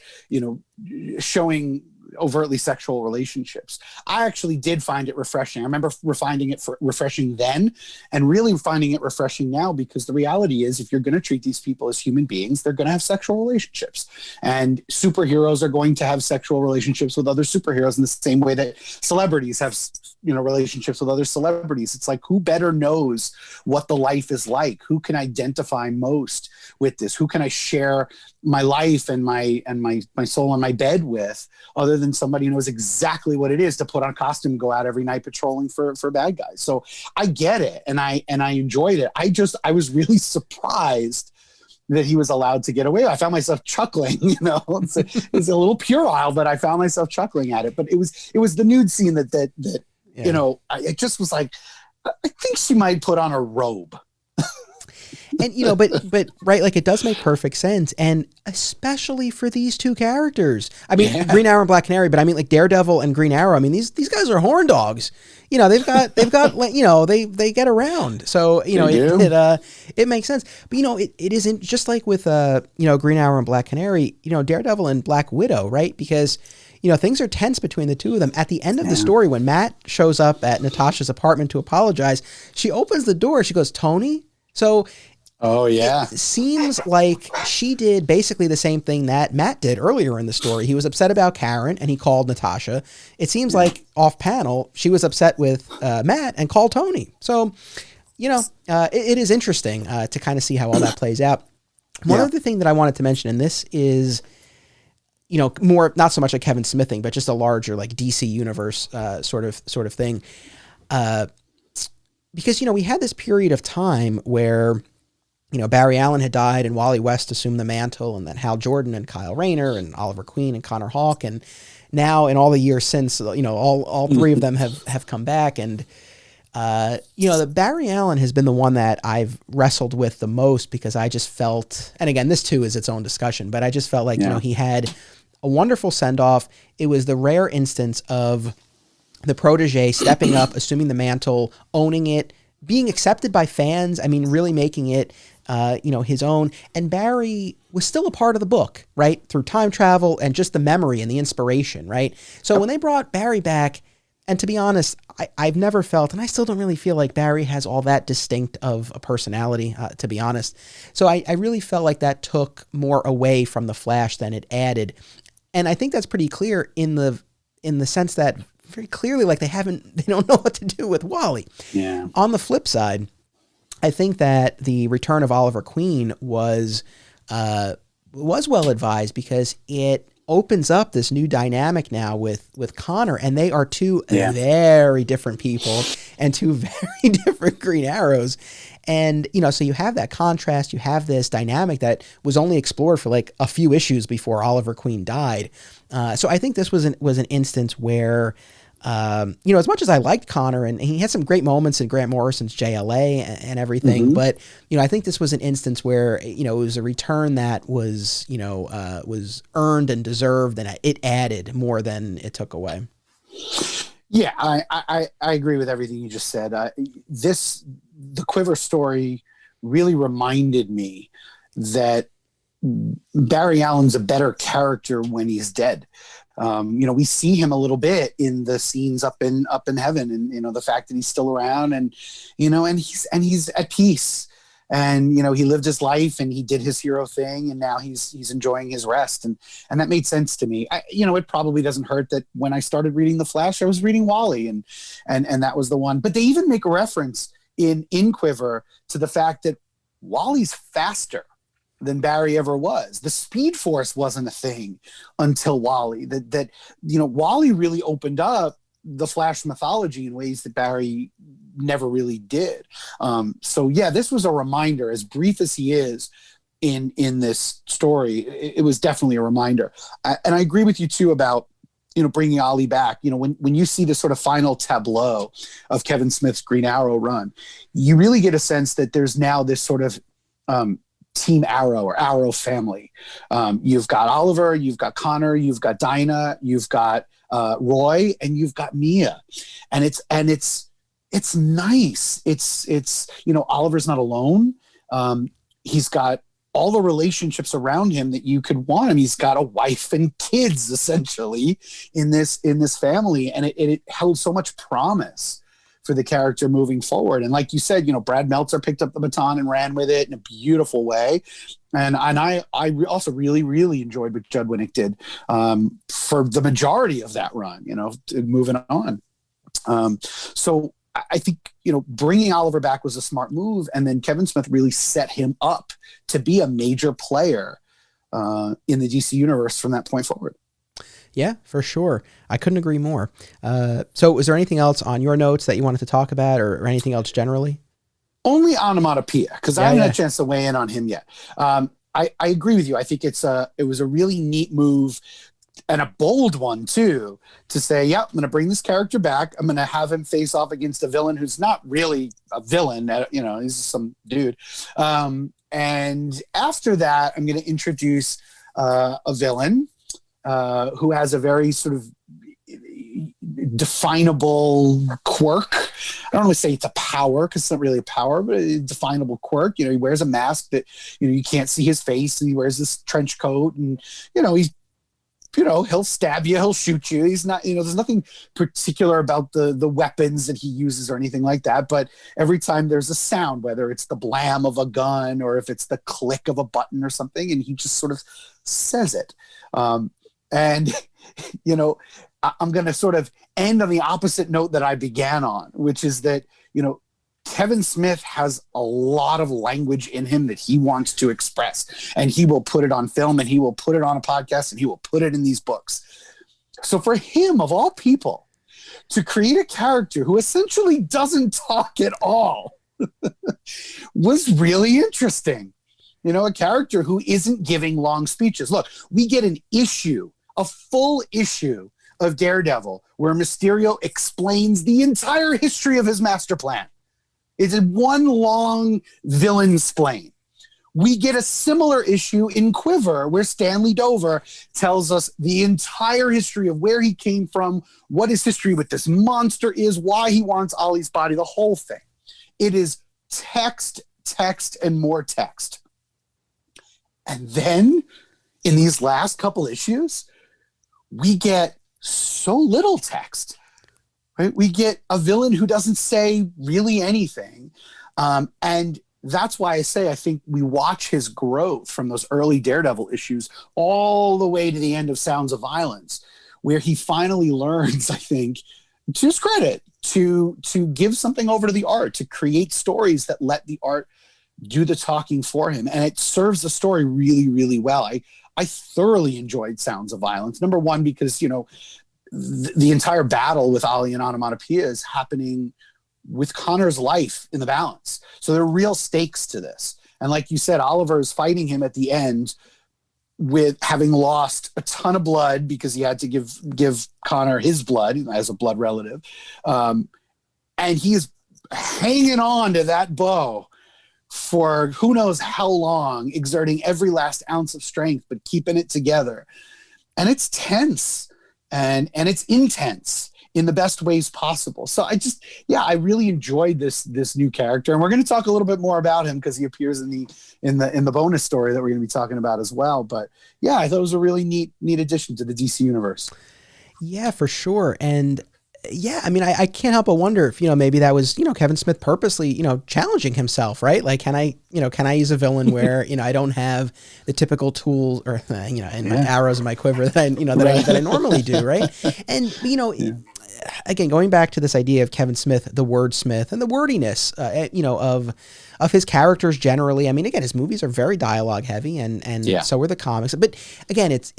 showing overtly sexual relationships, I actually did find it refreshing. I remember finding it refreshing then, and really finding it refreshing now, because the reality is, if you're going to treat these people as human beings, they're going to have sexual relationships, and superheroes are going to have sexual relationships with other superheroes in the same way that celebrities have relationships with other celebrities. It's like, who better knows what the life is like? Who can identify most with this? Who can I share my life and my soul in my bed with, other than somebody who knows exactly what it is to put on a costume and go out every night patrolling for bad guys? So I get it, and I enjoyed it. I was really surprised that he was allowed to get away. I found myself chuckling, it's a little puerile, but I found myself chuckling at it. But it was the nude scene that it just was like, I think she might put on a robe. And, but right, like, it does make perfect sense. And especially for these two characters. I mean, Green Arrow and Black Canary, but I mean, like, Daredevil and Green Arrow, I mean, these guys are horn dogs. They've got they get around. So, it makes sense. But, it isn't just like with, Green Arrow and Black Canary, Daredevil and Black Widow, right? Because, things are tense between the two of them. At the end of the story, when Matt shows up at Natasha's apartment to apologize, she opens the door. She goes, "Tony?" So, oh yeah, it seems like she did basically the same thing that Matt did earlier in the story. He was upset about Karen and he called Natasha. It seems like off panel, she was upset with Matt and called Tony. So, it is interesting to kind of see how all that plays out. One other thing that I wanted to mention, and this is, more, not so much a Kevin Smith thing, but just a larger like DC universe sort of thing. Because, we had this period of time where, Barry Allen had died and Wally West assumed the mantle, and then Hal Jordan and Kyle Rayner and Oliver Queen and Connor Hawke. And now in all the years since, all three of them have come back. And The Barry Allen has been the one that I've wrestled with the most because I just felt, and again, this too is its own discussion, but I just felt like, he had a wonderful send-off. It was the rare instance of the protege stepping up, assuming the mantle, owning it, being accepted by fans. I mean, really making it, his own. And Barry was still a part of the book, right? Through time travel and just the memory and the inspiration, right? So when they brought Barry back, and to be honest, I've never felt, and I still don't really feel like Barry has all that distinct of a personality, to be honest. So I really felt like that took more away from the Flash than it added. And I think that's pretty clear in the sense that very clearly, like they don't know what to do with Wally. Yeah. On the flip side, I think that the return of Oliver Queen was well advised because it opens up this new dynamic now with Connor, and they are two very different people and two very different Green Arrows. And, so you have that contrast, you have this dynamic that was only explored for like a few issues before Oliver Queen died. So I think this was an instance where, as much as I liked Connor, and he had some great moments in Grant Morrison's JLA and everything, but, I think this was an instance where, it was a return that was, was earned and deserved, and it added more than it took away. Yeah, I agree with everything you just said. The Quiver story really reminded me that Barry Allen's a better character when he's dead. We see him a little bit in the scenes up in heaven, and the fact that he's still around, and he's at peace, and he lived his life and he did his hero thing, and now he's enjoying his rest, and that made sense to me. It probably doesn't hurt that when I started reading The Flash, I was reading Wally, and that was the one. But they even make a reference in Quiver to the fact that Wally's faster than Barry ever was. The Speed Force wasn't a thing until Wally. That Wally really opened up the Flash mythology in ways that Barry never really did. So yeah, this was a reminder, as brief as he is in this story, it was definitely a reminder. And I agree with you too about bringing Ollie back. When you see the sort of final tableau of Kevin Smith's Green Arrow run, you really get a sense that there's now this sort of Team Arrow or Arrow family. You've got Oliver, you've got Connor, you've got Dinah, you've got Roy, and you've got Mia, and it's nice. It's Oliver's not alone. He's got all the relationships around him that you could want him. He's got a wife and kids essentially in this family, and it held so much promise for the character moving forward. And like you said, Brad Meltzer picked up the baton and ran with it in a beautiful way. And I also really, really enjoyed what Judd Winnick did for the majority of that run, moving on. So I think, bringing Oliver back was a smart move. And then Kevin Smith really set him up to be a major player in the DC universe from that point forward. Yeah, for sure. I couldn't agree more. So was there anything else on your notes that you wanted to talk about, or anything else generally? Only Onomatopoeia, because I haven't had a chance to weigh in on him yet. I agree with you. I think it was a really neat move, and a bold one too, to say, I'm going to bring this character back. I'm going to have him face off against a villain who's not really a villain. He's some dude. And after that, I'm going to introduce a villain who has a very sort of definable quirk. I don't want to say it's a power, because it's not really a power, but a definable quirk. He wears a mask that you can't see his face, and he wears this trench coat, and he'll stab you, he'll shoot you. He's not, there's nothing particular about the weapons that he uses or anything like that. But every time there's a sound, whether it's the blam of a gun or if it's the click of a button or something, and he just sort of says it. And, I'm going to sort of end on the opposite note that I began on, which is that, Kevin Smith has a lot of language in him that he wants to express, and he will put it on film, and he will put it on a podcast, and he will put it in these books. So for him, of all people, to create a character who essentially doesn't talk at all was really interesting. A character who isn't giving long speeches. Look, we get a full issue of Daredevil, where Mysterio explains the entire history of his master plan. It's one long villain splain. We get a similar issue in Quiver, where Stanley Dover tells us the entire history of where he came from, what his history with this monster is, why he wants Ollie's body, the whole thing. It is text, text, and more text. And then in these last couple issues, we get so little text. Right? We get a villain who doesn't say really anything. And that's why I say I think we watch his growth from those early Daredevil issues all the way to the end of Sounds of Violence, where he finally learns, I think, to his credit, to give something over to the art, to create stories that let the art do the talking for him. And it serves the story really, really well. I thoroughly enjoyed Sounds of Violence. Number one, because, you know, the entire battle with Ollie and Onomatopoeia is happening with Connor's life in the balance. So there are real stakes to this. And like you said, Oliver is fighting him at the end with having lost a ton of blood because he had to give Connor his blood as a blood relative. And he is hanging on to that bow for who knows how long, exerting every last ounce of strength, but keeping it together. And it's tense and it's intense in the best ways possible. So I really enjoyed this new character, and we're going to talk a little bit more about him because he appears in the bonus story that we're going to be talking about as well. But yeah, I thought it was a really neat addition to the DC universe. Yeah, for sure. And yeah, I mean, I can't help but wonder if, maybe that was, Kevin Smith purposely, challenging himself, right? Like, can I use a villain where, I don't have the typical tools or, and my arrows in my quiver that I normally do, right? And, again, going back to this idea of Kevin Smith, the wordsmith and the wordiness, of his characters generally. I mean, again, his movies are very dialogue heavy and so are the comics, but again, it's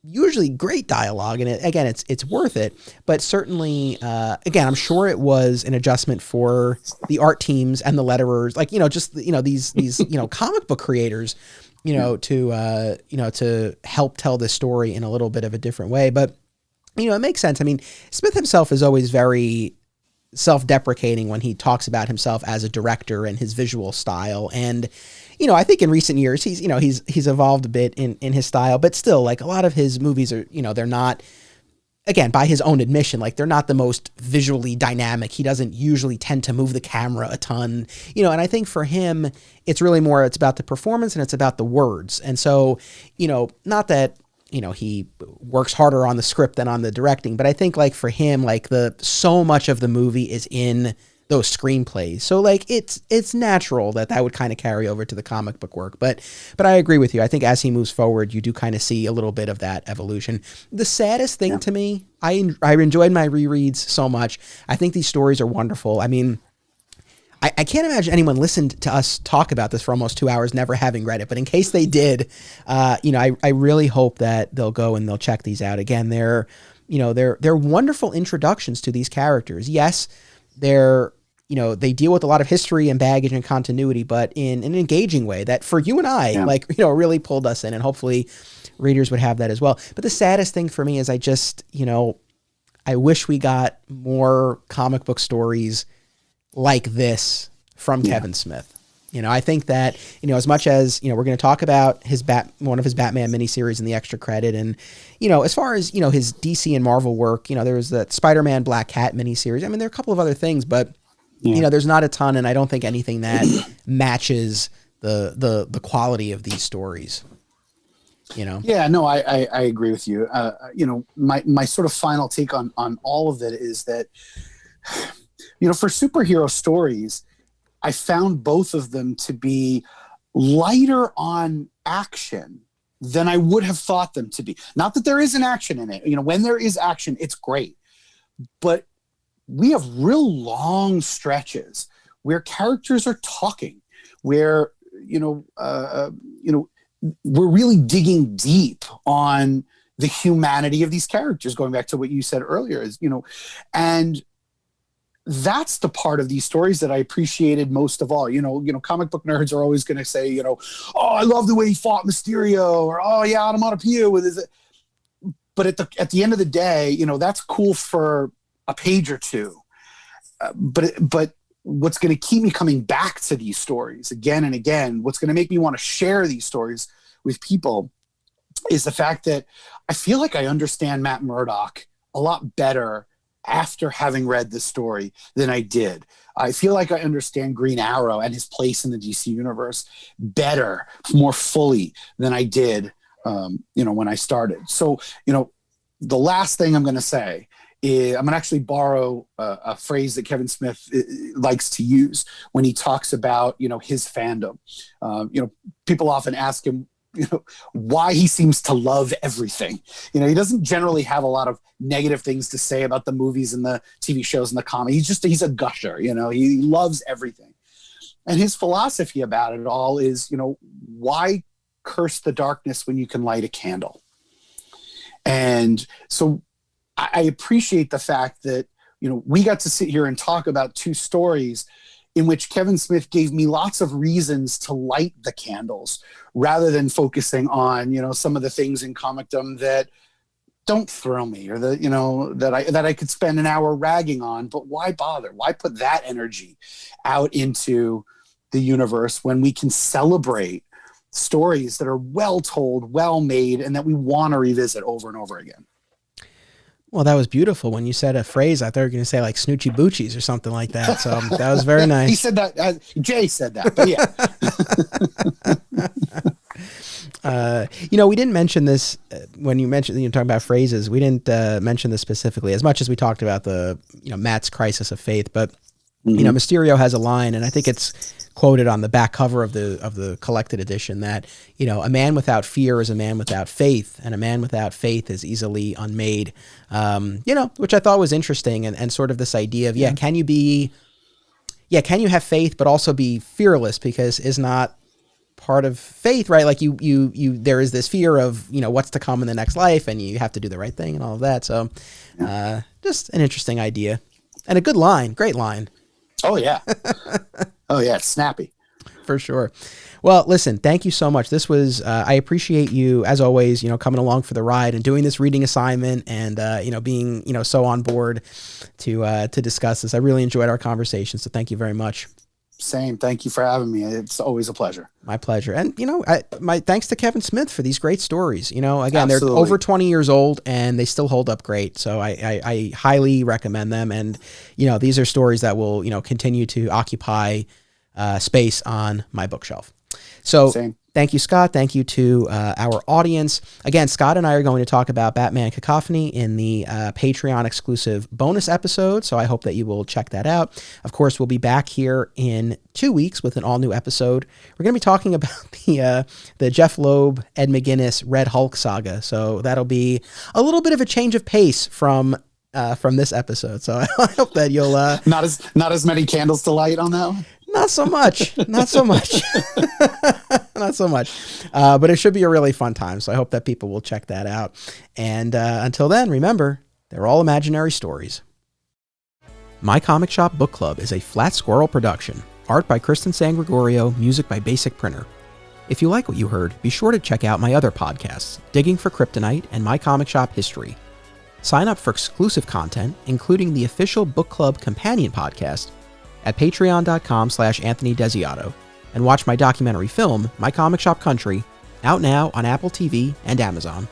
usually great dialogue, and it's worth it. But certainly, again, I'm sure it was an adjustment for the art teams and the letterers, like these comic book creators, to help tell this story in a little bit of a different way. But it makes sense. I mean, Smith himself is always very self-deprecating when he talks about himself as a director and his visual style. And I think in recent years he's evolved a bit in his style, but still, like, a lot of his movies are, they're not, again, by his own admission, like, they're not the most visually dynamic. He doesn't usually tend to move the camera a ton, and I think for him, it's really more, it's about the performance and it's about the words. And so, not that, he works harder on the script than on the directing, but I think, like, for him, like, so much of the movie is in those screenplays. So, like, it's natural that would kind of carry over to the comic book work. But I agree with you. I think as he moves forward, you do kind of see a little bit of that evolution. The saddest thing to me, I enjoyed my rereads so much. I think these stories are wonderful. I mean, I can't imagine anyone listened to us talk about this for almost 2 hours, never having read it. But in case they did, I really hope that they'll go and they'll check these out. Again, they're wonderful introductions to these characters. Yes, they deal with a lot of history and baggage and continuity, but in an engaging way that for you and I, really pulled us in, and hopefully readers would have that as well. But the saddest thing for me is I wish we got more comic book stories like this from Kevin Smith. I think that, as much as, we're going to talk about one of his Batman miniseries in the extra credit. And, as far as, his DC and Marvel work, there was that Spider-Man Black Cat miniseries. I mean, there are a couple of other things, but, there's not a ton. And I don't think anything that matches the quality of these stories. Yeah, no, I agree with you. My sort of final take on all of it is that, for superhero stories, I found both of them to be lighter on action than I would have thought them to be. Not that there isn't action in it. When there is action, it's great. But we have real long stretches where characters are talking, where, we're really digging deep on the humanity of these characters, going back to what you said earlier, and that's the part of these stories that I appreciated most of all. Comic book nerds are always going to say, oh, I love the way he fought Mysterio, or, oh yeah, Onomatopoeia with his. but at the end of the day, that's cool for a page or two. But what's going to keep me coming back to these stories again and again, what's going to make me want to share these stories with people, is the fact that I feel like I understand Matt Murdock a lot better after having read this story than I did. I feel like I understand Green Arrow and his place in the DC universe better, more fully than I did, when I started. So, the last thing I'm going to say is I'm going to actually borrow a phrase that Kevin Smith likes to use when he talks about, his fandom. People often ask him, why he seems to love everything. He doesn't generally have a lot of negative things to say about the movies and the TV shows and the comedy. He's a gusher, he loves everything. And his philosophy about it all is, why curse the darkness when you can light a candle? And so I appreciate the fact that, we got to sit here and talk about two stories in which Kevin Smith gave me lots of reasons to light the candles rather than focusing on, some of the things in comicdom that don't thrill me, or that I could spend an hour ragging on. But why bother? Why put that energy out into the universe when we can celebrate stories that are well told, well made, and that we want to revisit over and over again? Well, that was beautiful. When you said a phrase, I thought you were going to say like snoochie boochies or something like that. So that was very nice. He said that. Jay said that, but yeah. We didn't mention this when you're talking about phrases. We didn't mention this specifically as much as we talked about the, Matt's crisis of faith. But, Mysterio has a line, and I think it's quoted on the back cover of the collected edition, that, a man without fear is a man without faith, and a man without faith is easily unmade. Which I thought was interesting, and sort of this idea of, can you have faith, but also be fearless, because is not part of faith, right? Like there is this fear of, what's to come in the next life, and you have to do the right thing and all of that. So, just an interesting idea and a good line, great line. Oh yeah. Oh yeah. It's snappy. For sure. Well, listen, thank you so much. This was, I appreciate you as always, coming along for the ride and doing this reading assignment, and, being, so on board to discuss this. I really enjoyed our conversation. So thank you very much. Same. Thank you for having me. It's always a pleasure. My pleasure. And, my thanks to Kevin Smith for these great stories. Again, Absolutely. They're over 20 years old and they still hold up great. So I highly recommend them. And, these are stories that will, continue to occupy space on my bookshelf. So Same. Thank you, Scott. Thank you to our audience. Again, Scott and I are going to talk about Batman Cacophony in the Patreon exclusive bonus episode, so I hope that you will check that out. Of course, we'll be back here in 2 weeks with an all-new episode. We're going to be talking about the Jeff Loeb, Ed McGuinness, Red Hulk saga, so that'll be a little bit of a change of pace from this episode. So I hope that you'll not as many candles to light on that one. Not so much. Not so much. Not so much. But it should be a really fun time. So I hope that people will check that out. And until then, remember, they're all imaginary stories. My Comic Shop Book Club is a Flat Squirrel production. Art by Kristen San Gregorio, music by Basic Printer. If you like what you heard, be sure to check out my other podcasts, Digging for Kryptonite and My Comic Shop History. Sign up for exclusive content, including the official book club companion podcast, at patreon.com/Anthony Desiato, and watch my documentary film, My Comic Shop Country, out now on Apple TV and Amazon.